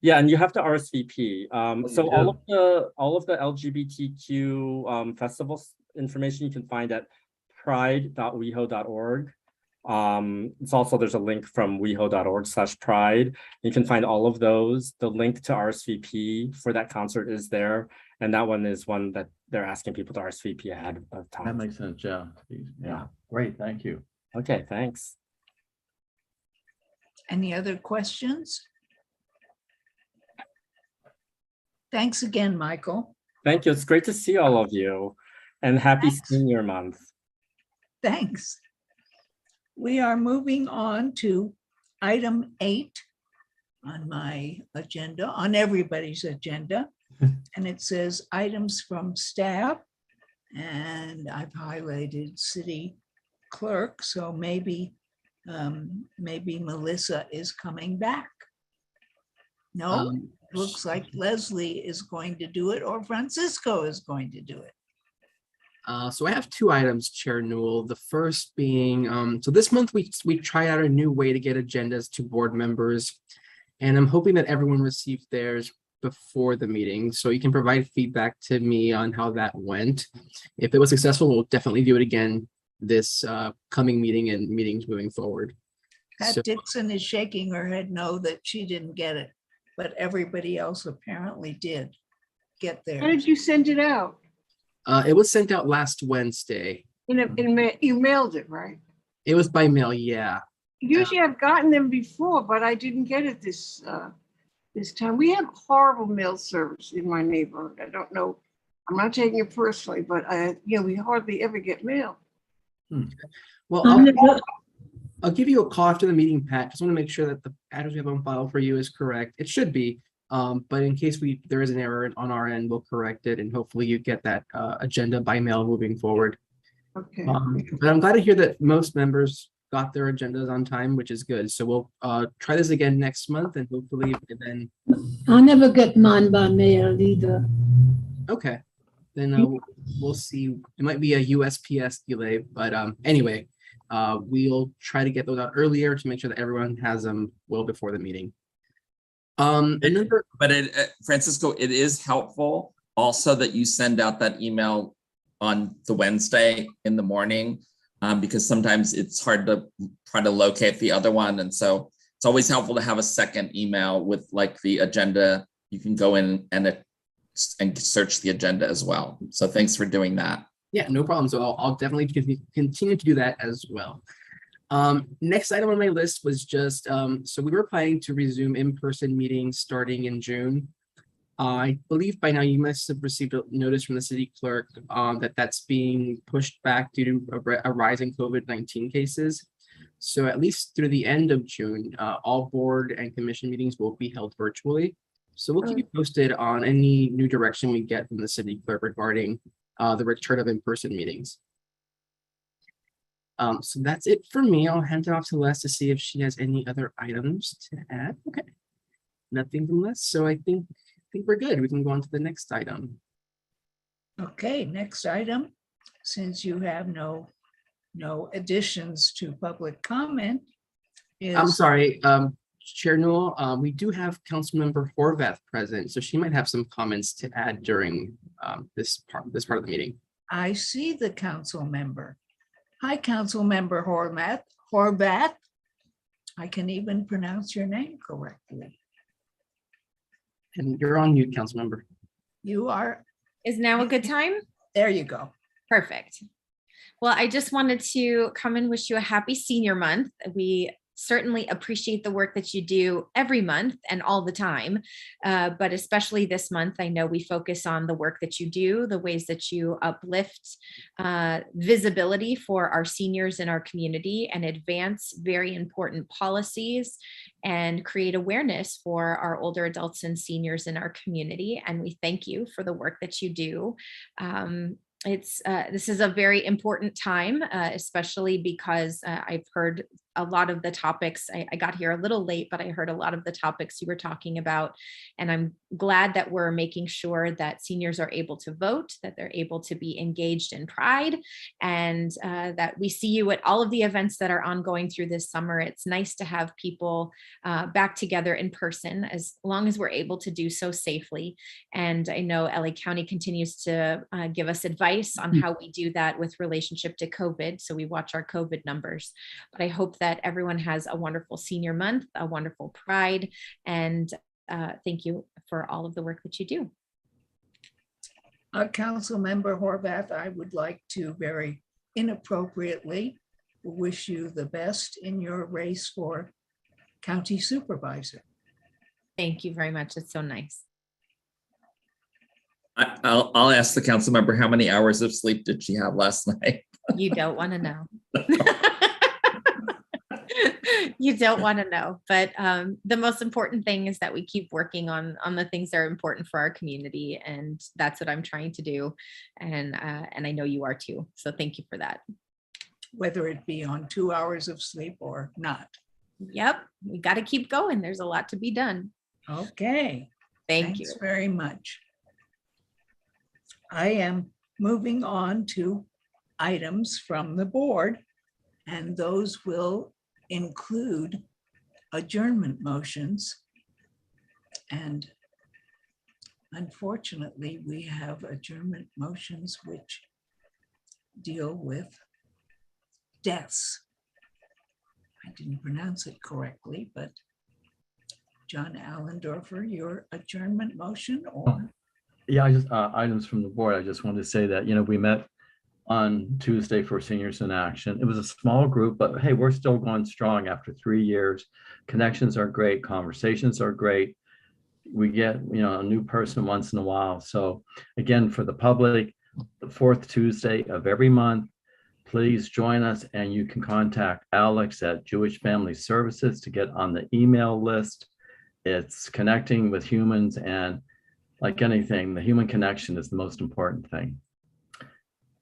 Yeah, and you have to RSVP. So you all of the LGBTQ festivals information you can find at pride.weho.org. It's also, there's a link from weho.org/pride. You can find all of those. The link to RSVP for that concert is there. And that one is one that they're asking people to RSVP ahead of time. That makes sense, yeah. Yeah, great, thank you. Okay, thanks. Any other questions? Thanks again, Michael. Thank you. It's great to see all of you. And happy Thanks. Senior Month. Thanks. We are moving on to item 8 on my agenda, on everybody's agenda. And it says items from staff. And I've highlighted city clerk, so maybe Melissa is coming back. No, looks like Leslie is going to do it, or Francisco is going to do it. So I have 2 items, Chair Newell. The first being, so this month we tried out a new way to get agendas to board members, and I'm hoping that everyone received theirs before the meeting. So you can provide feedback to me on how that went. If it was successful, we'll definitely do it again this coming meeting and meetings moving forward. Pat So, Dixon is shaking her head no, that she didn't get it, but everybody else apparently did get How theirs. did you send it out? it was sent out last Wednesday. You mailed it, right? It was by mail, yeah. Usually I've gotten them before, but I didn't get it this time. We have horrible mail service in my neighborhood. I don't know. I'm not taking it personally, but we hardly ever get mail. Well, I'll give you a call after the meeting, Pat. Just want to make sure that the address we have on file for you is correct. It should be, but in case there is an error on our end, we'll correct it, and hopefully you get that agenda by mail moving forward. Okay. But I'm glad to hear that most members got their agendas on time, which is good. So we'll try this again next month, and hopefully then. I never get mine by mail either. Okay, then we'll see. It might be a USPS delay, but anyway, we'll try to get those out earlier to make sure that everyone has them well before the meeting. Francisco, it is helpful also that you send out that email on the Wednesday in the morning, because sometimes it's hard to try to locate the other one. And so it's always helpful to have a second email with like the agenda. You can go in and search the agenda as well. So thanks for doing that. Yeah, no problem. So I'll definitely continue to do that as well. Next item on my list was just, so we were planning to resume in-person meetings starting in June. I believe by now you must have received a notice from the city clerk that that's being pushed back due to a rise in COVID-19 cases. So at least through the end of June, all board and commission meetings will be held virtually. So we'll keep you posted on any new direction we get from the city clerk regarding the return of in-person meetings. So that's it for me. I'll hand it off to Les to see if she has any other items to add. Okay, nothing from Les. So I think we're good. We can go on to the next item. Okay, next item. Since you have no additions to public comment, I'm sorry, Chair Newell, we do have Councilmember Horvath present, so she might have some comments to add during this part of the meeting. I see the council member. Hi, Councilmember Horvath. I can even pronounce your name correctly. And you're on mute, Councilmember. You are. Is now a good time? There you go. Perfect. Well, I just wanted to come and wish you a happy senior month. We certainly appreciate the work that you do every month and all the time, but especially this month, I know we focus on the work that you do, the ways that you uplift visibility for our seniors in our community and advance very important policies and create awareness for our older adults and seniors in our community. And we thank you for the work that you do. This is a very important time, especially because I've heard a lot of the topics. I got here a little late, but I heard a lot of the topics you were talking about, and I'm glad that we're making sure that seniors are able to vote, that they're able to be engaged in Pride, and that we see you at all of the events that are ongoing through this summer. It's nice to have people back together in person, as long as we're able to do so safely. And I know LA County continues to give us advice on how we do that with relationship to COVID. So we watch our COVID numbers. But I hope that everyone has a wonderful senior month, a wonderful Pride, and thank you for all of the work that you do. Council Member Horvath, I would like to very inappropriately wish you the best in your race for county supervisor. Thank you very much. It's so nice. I'll ask the council member, how many hours of sleep did she have last night? You don't want to know. You don't want to know, but the most important thing is that we keep working on the things that are important for our community, and that's what I'm trying to do, and I know you are too. So thank you for that. Whether it be on 2 hours of sleep or not. Yep, we got to keep going. There's a lot to be done. Okay. Thanks you very much. I am moving on to items from the board, and those will include adjournment motions. And unfortunately, we have adjournment motions which deal with deaths. I didn't pronounce it correctly, but John Allendorfer, your adjournment motion, or? Yeah, I just items from the board. I just wanted to say that, we met on Tuesday for Seniors in Action. It was a small group, but hey, we're still going strong after 3 years. Connections are great. Conversations are great. We get, a new person once in a while. So again, for the public, the fourth Tuesday of every month, please join us, and you can contact Alex at Jewish Family Services to get on the email list. It's connecting with humans, and like anything, the human connection is the most important thing.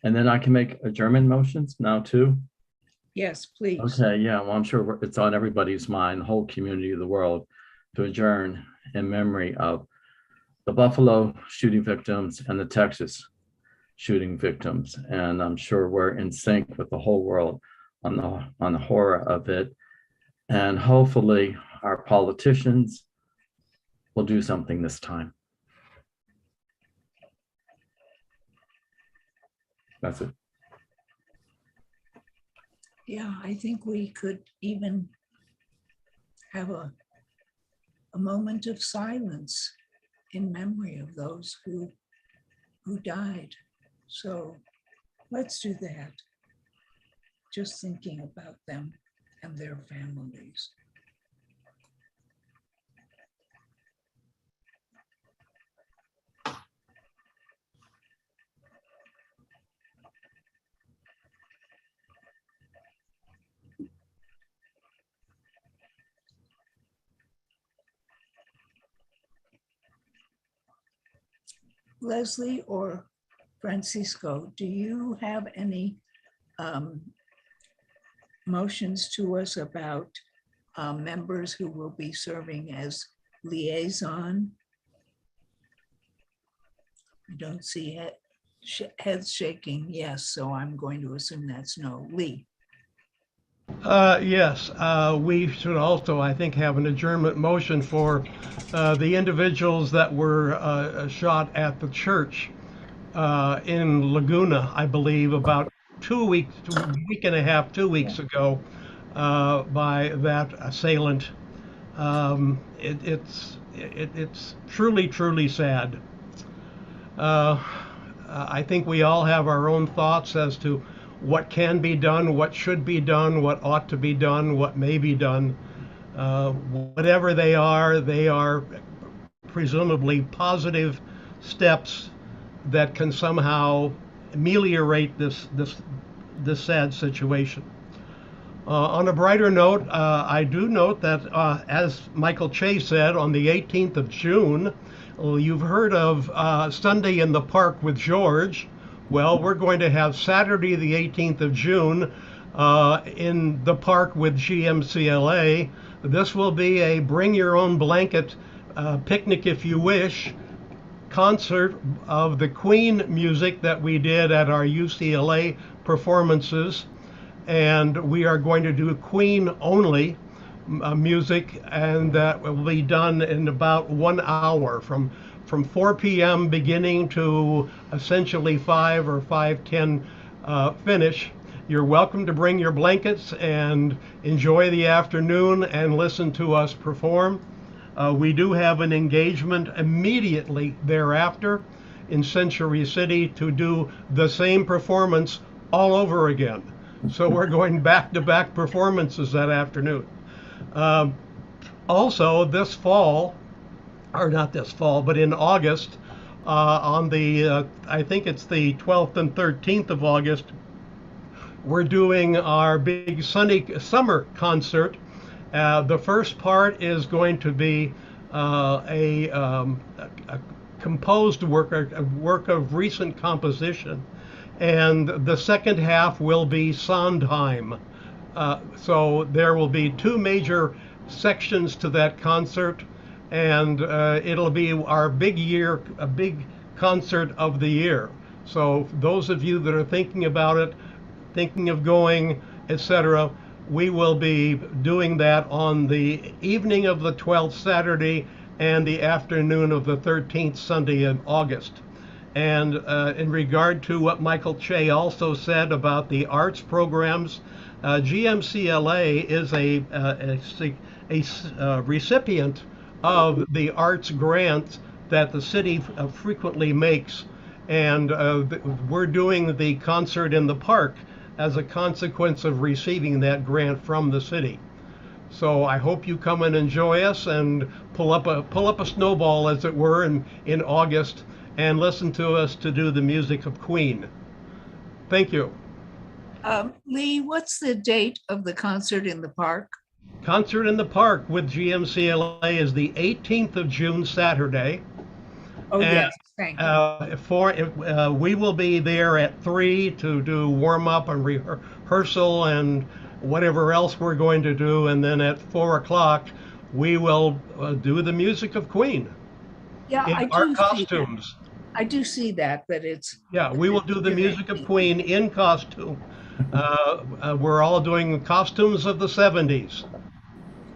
And then I can make adjournment motions now too. Yes, please. Okay, yeah, well, I'm sure it's on everybody's mind, the whole community of the world, to adjourn in memory of the Buffalo shooting victims and the Texas shooting victims. And I'm sure we're in sync with the whole world on the horror of it. And hopefully our politicians will do something this time. That's it. Yeah, I think we could even have a moment of silence in memory of those who died. So let's do that. Just thinking about them and their families. Leslie or Francisco, do you have any motions to us about members who will be serving as liaison? I don't see heads shaking yes, so I'm going to assume that's no. Lee. Yes, we should also, I think, have an adjournment motion for the individuals that were shot at the church in Laguna, I believe, about 2 weeks, a week and a half, 2 weeks ago, by that assailant. It's truly, truly sad. I think we all have our own thoughts as to what can be done, what should be done, what ought to be done, what may be done. Whatever they are presumably positive steps that can somehow ameliorate this sad situation. On a brighter note, I do note that, as Michael Che said, on the 18th of June, you've heard of Sunday in the Park with George. Well, we're going to have Saturday, the 18th of June, in the park with GMCLA. This will be a bring your own blanket Picnic If You Wish concert of the Queen music that we did at our UCLA performances. And we are going to do Queen only music, and that will be done in about 1 hour from 4 p.m. beginning to essentially 5 or 5:10 finish. You're welcome to bring your blankets and enjoy the afternoon and listen to us perform. We do have an engagement immediately thereafter in Century City to do the same performance all over again. So we're going back-to-back performances that afternoon. Also, this fall, or not this fall, but in August, on the, I think it's the 12th and 13th of August, we're doing our big summer concert. The first part is going to be a composed work, a work of recent composition. And the second half will be Sondheim. So there will be 2 major sections to that concert, and it'll be our a big concert of the year. So those of you that are thinking about it, thinking of going, etc., we will be doing that on the evening of the 12th Saturday and the afternoon of the 13th Sunday in August. And in regard to what Michael Che also said about the arts programs, GMCLA is a recipient of the arts grants that the city frequently makes. And we're doing the concert in the park as a consequence of receiving that grant from the city. So I hope you come and enjoy us and pull up a snowball, as it were, in August, and listen to us to do the music of Queen. Thank you. Lee, what's the date of the concert in the park? Concert in the park with GMCLA is the 18th of June, Saturday. Oh, yes, thank you. We will be there at 3 to do warm-up and rehearsal and whatever else we're going to do. And then at 4 o'clock, we will do the music of Queen. Yeah, in our costumes. I do see that, but it's... Yeah, we will do the music of Queen in costume. We're all doing costumes of the 70s.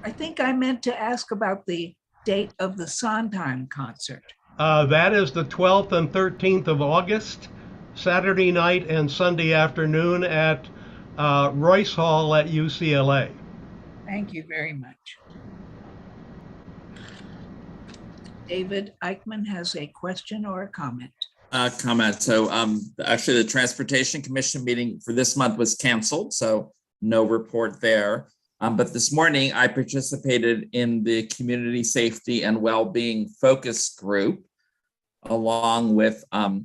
I think I meant to ask about the date of the Sondheim concert. That is the 12th and 13th of August, Saturday night and Sunday afternoon at Royce Hall at UCLA. Thank you very much. David Eichmann has a question or a comment. Comment. So actually the Transportation Commission meeting for this month was canceled, so no report there. But this morning I participated in the Community Safety and Wellbeing Focus Group, along with a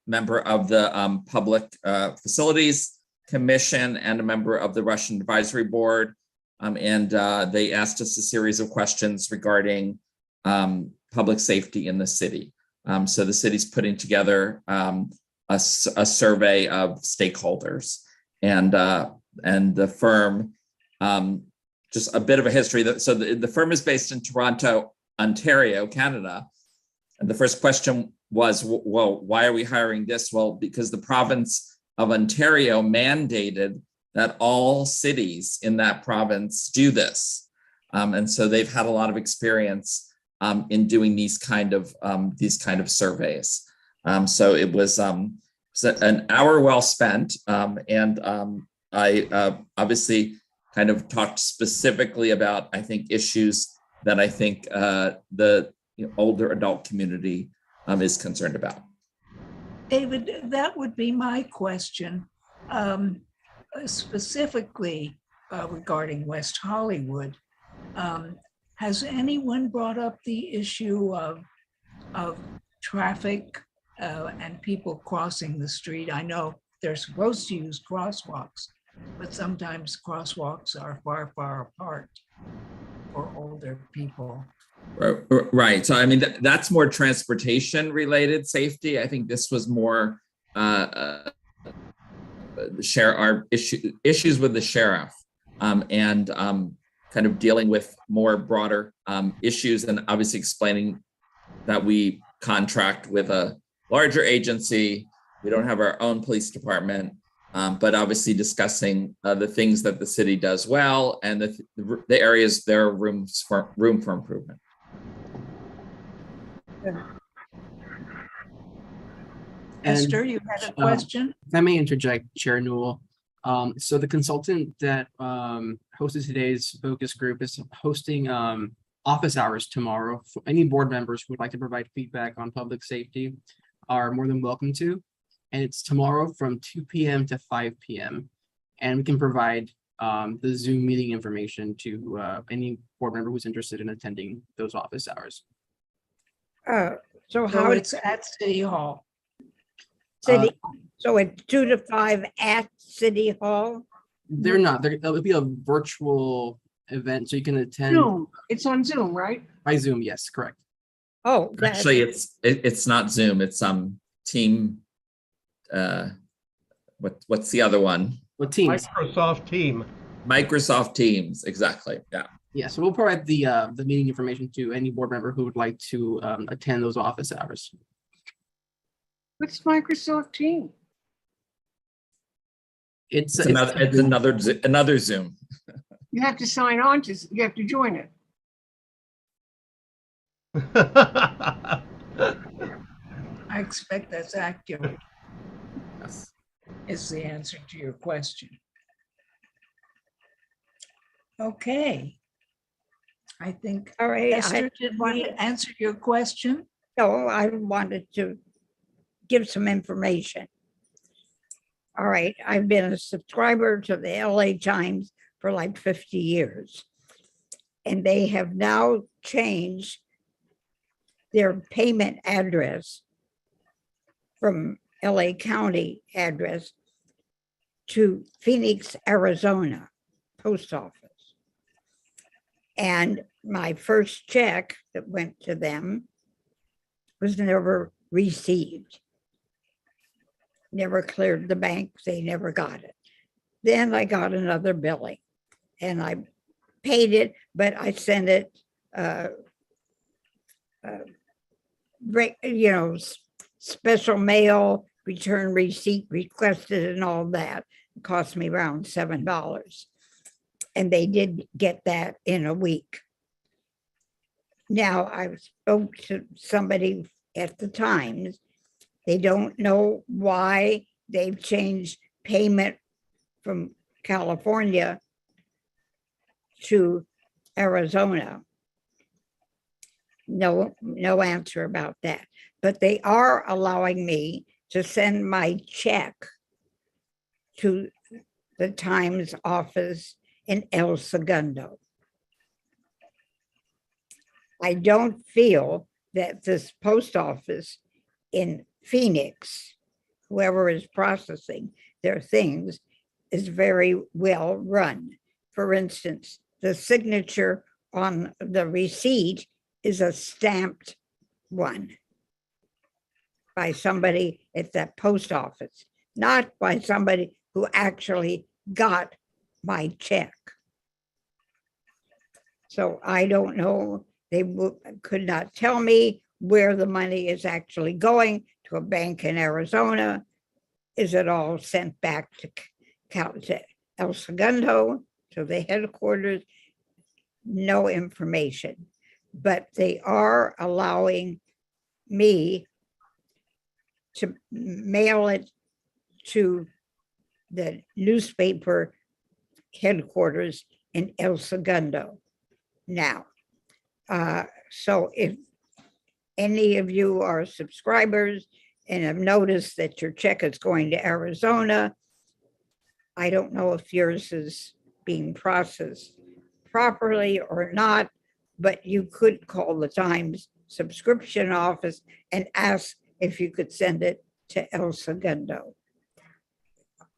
member of the Public Facilities Commission and a member of the Russian Advisory Board. And they asked us a series of questions regarding public safety in the city. So the city's putting together a survey of stakeholders, and the firm, just a bit of a history. So the firm is based in Toronto, Ontario, Canada. And the first question was, well, why are we hiring this? Well, because the province of Ontario mandated that all cities in that province do this. And so they've had a lot of experience in doing these kind of surveys. So it was an hour well spent, and I obviously kind of talked specifically about, I think, issues that I think the older adult community is concerned about. David, that would be my question, specifically regarding West Hollywood. Has anyone brought up the issue of traffic and people crossing the street? I know they're supposed to use crosswalks, but sometimes crosswalks are far, far apart for older people. Right. So, I mean, that's more transportation related safety. I think this was more share our issues with the sheriff and kind of dealing with more broader issues, and obviously explaining that we contract with a larger agency. We don't have our own police department, but obviously discussing the things that the city does well and the areas there are room for improvement. Esther, you had a question? If I may interject, Chair Newell. So the consultant that hosted today's focus group is hosting office hours tomorrow. For any board members who would like to provide feedback on public safety are more than welcome to. And it's tomorrow from 2 p.m. to 5 p.m. And we can provide the Zoom meeting information to any board member who's interested in attending those office hours. So how it's at City Hall? So it's 2 to 5 at City Hall? They're not. It'll be a virtual event, so you can attend. Zoom. It's on Zoom, right? By Zoom, yes, correct. Oh, actually, it's not Zoom. It's Team. What's the other one? What Teams? Microsoft Team. Microsoft Teams, exactly. Yeah. Yeah. So we'll provide the meeting information to any board member who would like to attend those office hours. What's Microsoft Team? It's another Zoom. You have to sign on to. You have to join it. I expect that's accurate. Yes. Is the answer to your question. Okay. I think, all right. Esther, did we answer your question? No, I wanted to give some information. All right, I've been a subscriber to the LA Times for like 50 years. And they have now changed their payment address from LA County address to Phoenix, Arizona post office. And my first check that went to them was never received. Never cleared the bank, they never got it. Then I got another billing and I paid it, but I sent it, special mail, return receipt requested and all that. It cost me around $7. And they did get that in a week. Now I spoke to somebody at the Times. They don't know why they've changed payment from California to Arizona. No answer about that. But they are allowing me to send my check to the Times office in El Segundo. I don't feel that this post office in Phoenix, whoever is processing their things, is very well run. For instance, the signature on the receipt is a stamped one by somebody at that post office, not by somebody who actually got my check. So I don't know, they could not tell me where the money is actually going, to a bank in Arizona. Is it all sent back to El Segundo, to the headquarters? No information, but they are allowing me to mail it to the newspaper headquarters in El Segundo now. So if any of you are subscribers and have noticed that your check is going to Arizona, I don't know if yours is being processed properly or not, but you could call the Times subscription office and ask if you could send it to El Segundo.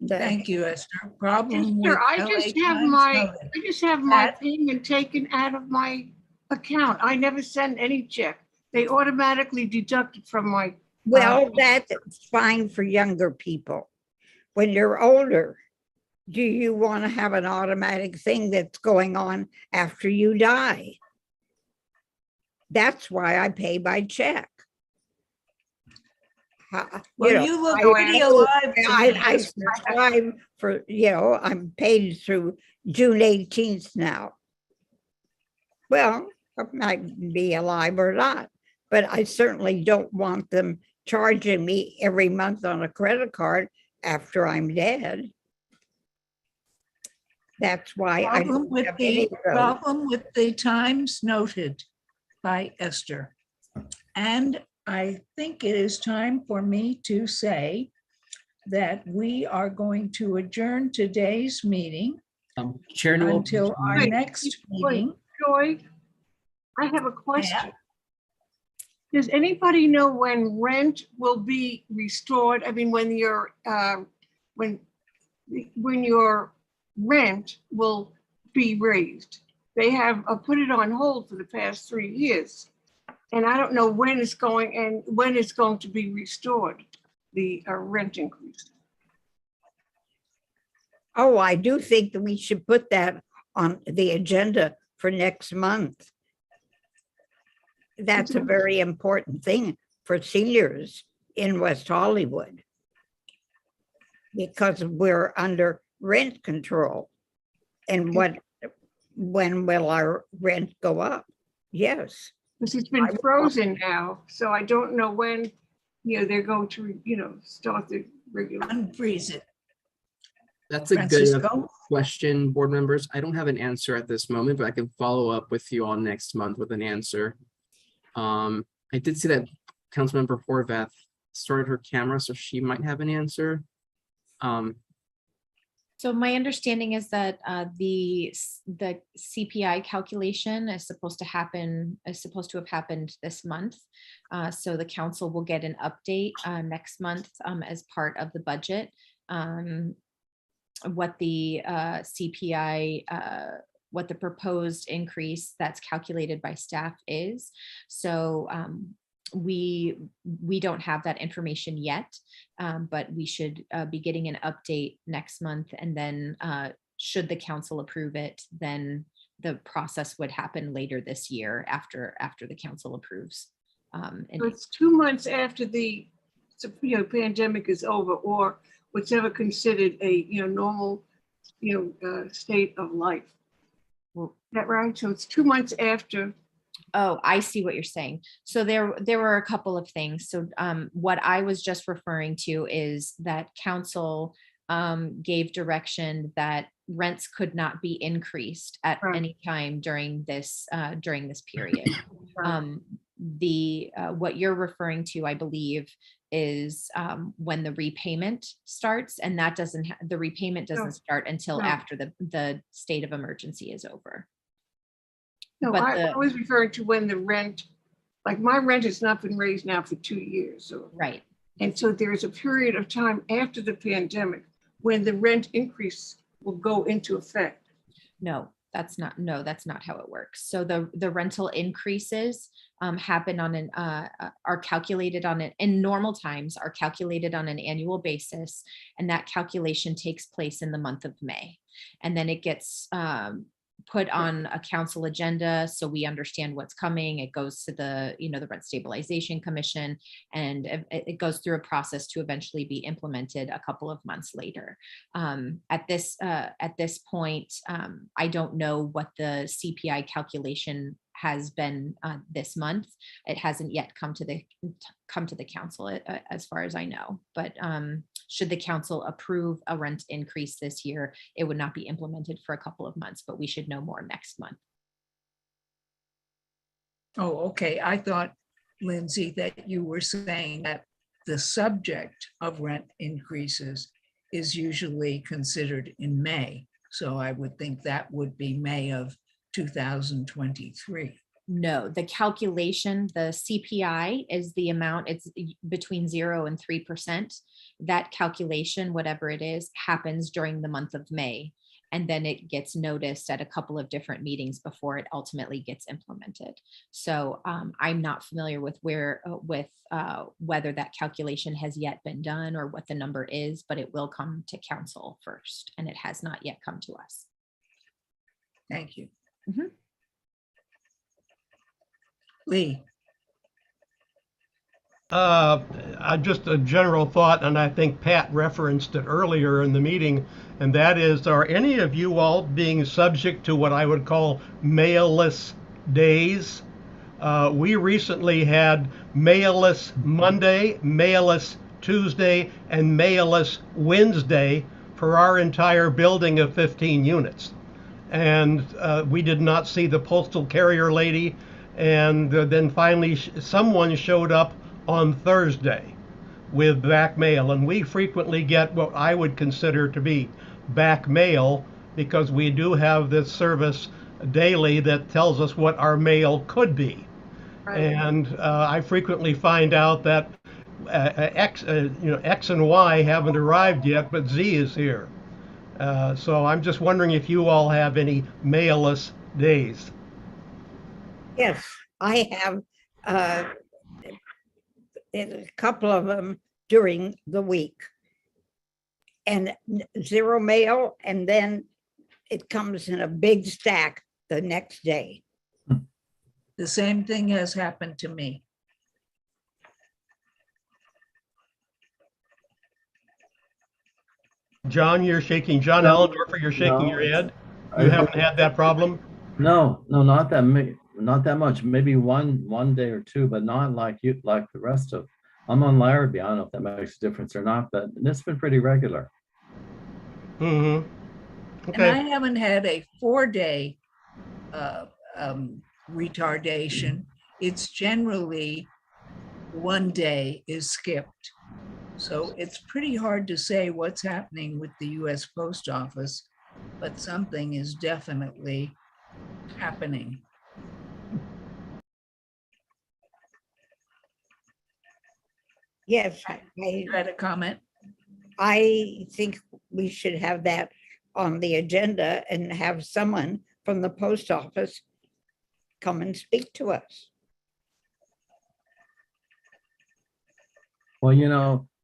Thank you, Esther. Problem Esther, I just have my Pat? payment taken out of my account. I never send any check. They automatically deduct it from my. Well, that's fine for younger people. When you're older, Do you want to have an automatic thing that's going on after you die? That's why I pay by check. Well, you look pretty alive to me, I Esther. subscribe for, I'm paid through June 18th now. Well, I might be alive or not, but I certainly don't want them charging me every month on a credit card after I'm dead. That's why I don't have any of those. Problem with the times noted by Esther. And I think it is time for me to say that we are going to adjourn today's meeting Chair Newell, until our next meeting. Joy, I have a question. Does anybody know when rent will be restored? I mean, when your rent will be raised? They have put it on hold for the past 3 years, and I don't know when it's going to be restored, the rent increase. Oh, I do think that we should put that on the agenda for next month. That's a very important thing for seniors in West Hollywood, because we're under rent control. And when will our rent go up? Yes. Because it's been frozen now, so I don't know when, they're going to, start the regular. Unfreeze it. That's a good enough question, board members. I don't have an answer at this moment, but I can follow up with you all next month with an answer. I did see that Councilmember Horvath started her camera, so she might have an answer. So my understanding is that the CPI calculation is supposed to have happened this month. So the council will get an update next month as part of the budget. What the CPI, what the proposed increase that's calculated by staff is. So we don't have that information yet, but we should be getting an update next month. And then should the council approve it, then the process would happen later this year after the council approves. So it's 2 months after the pandemic is over, or whatever considered a normal state of life. Is that right? So it's 2 months after. Oh, I see what you're saying. So there were a couple of things. So what I was just referring to is that council gave direction that rents could not be increased at any time during this period. What you're referring to, I believe, is when the repayment starts, and that the repayment doesn't start until after the state of emergency is over. No, I was referring to when the rent, like my rent has not been raised now for 2 years. So. Right. And so there's a period of time after the pandemic when the rent increase will go into effect. No, that's not how it works. So the rental increases happen on are calculated on it in normal times, are calculated on an annual basis. And that calculation takes place in the month of May. And then it gets put on a council agenda, so we understand what's coming. It goes to the Rent Stabilization Commission, and it goes through a process to eventually be implemented a couple of months later. At this point, I don't know what the CPI calculation has been this month. It hasn't yet come to the council as far as I know, but should the council approve a rent increase this year, it would not be implemented for a couple of months, but we should know more next month. Oh, okay. I thought, Lindsay, that you were saying that the subject of rent increases is usually considered in May. So I would think that would be May of 2023. No, the calculation, the CPI is the amount, it's between 0 and 3%. That calculation, whatever it is, happens during the month of May. and then it gets noticed at a couple of different meetings before it ultimately gets implemented. So I'm not familiar with whether that calculation has yet been done or what the number is, but it will come to council first, and it has not yet come to us. Thank you. Mhm. Lee. Just a general thought, and I think Pat referenced it earlier in the meeting, and that is, are any of you all being subject to what I would call mail-less days? We recently had mail-less Monday, mail-less Tuesday, and mail-less Wednesday for our entire building of 15 units. And we did not see the postal carrier lady, and then finally someone showed up on Thursday with back mail, and we frequently get what I would consider to be back mail because we do have this service daily that tells us what our mail could be. Right. And I frequently find out that X and Y haven't arrived yet, but Z is here. So I'm just wondering if you all have any mail-less days. Yes, I have a couple of them during the week, and zero mail, and then it comes in a big stack the next day. The same thing has happened to me. John, you're shaking. John Allendorfer, you're shaking your head. You haven't had that problem? No, not that much. Maybe one day or two, but not like the rest of. I'm on Larrabee. I don't know if that makes a difference or not, but it's been pretty regular. Mm-hmm. Okay. And I haven't had a 4-day retardation. It's generally 1 day is skipped. So it's pretty hard to say what's happening with the US Post Office, but something is definitely happening. Yes. You had a comment? I think we should have that on the agenda and have someone from the post office come and speak to us. Well,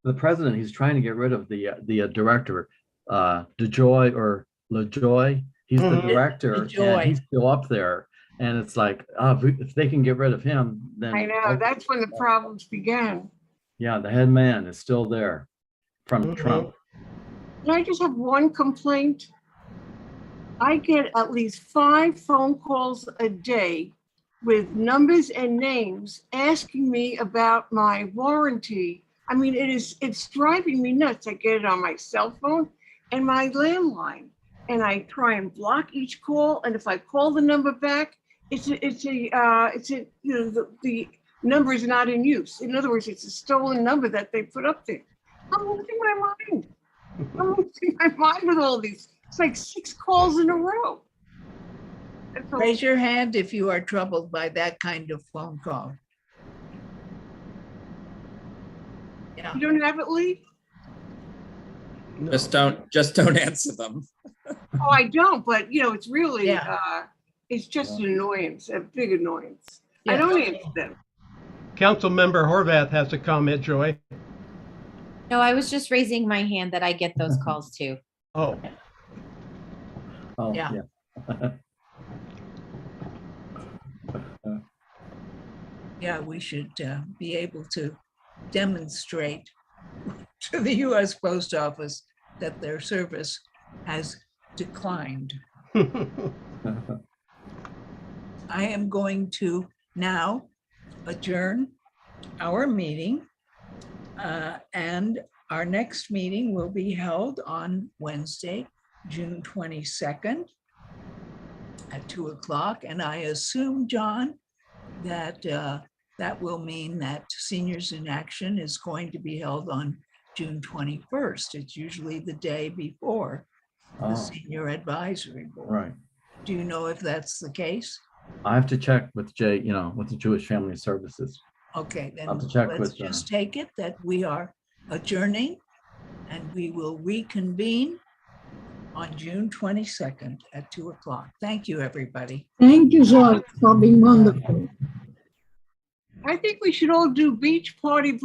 the president, he's trying to get rid of the director, DeJoy or LaJoy. He's the director, and he's still up there. And it's like, if they can get rid of him, then I know that's when the problems began. Yeah, the head man is still there from Trump. And I just have one complaint. I get at least 5 phone calls a day with numbers and names asking me about my warranty. I mean, it's driving me nuts. I get it on my cell phone and my landline, and I try and block each call. And if I call the number back, the number is not in use. In other words, it's a stolen number that they put up there. I'm losing my mind. I'm losing my mind with all these. It's like 6 calls in a row. Raise your hand if you are troubled by that kind of phone call. Yeah. You don't have it, Lee? No. Just don't answer them. Oh, I don't, but it's really, it's just an annoyance, a big annoyance. Yeah. I don't answer them. Council Member Horvath has a comment, Joy. No, I was just raising my hand that I get those calls too. Oh. Yeah. Yeah, we should be able to demonstrate to the US Post Office that their service has declined. I am going to now adjourn our meeting, and our next meeting will be held on Wednesday, June 22nd at 2 o'clock. And I assume, John, that that will mean that Seniors in Action is going to be held on June 21st. It's usually the day before the Senior Advisory Board. Right. Do you know if that's the case? I have to check with Jay, with the Jewish Family Services. Okay, then let's just take it that we are adjourning, and we will reconvene on June 22nd at 2 o'clock. Thank you, everybody. Thank you, Joel, for being wonderful. I think we should all do beach party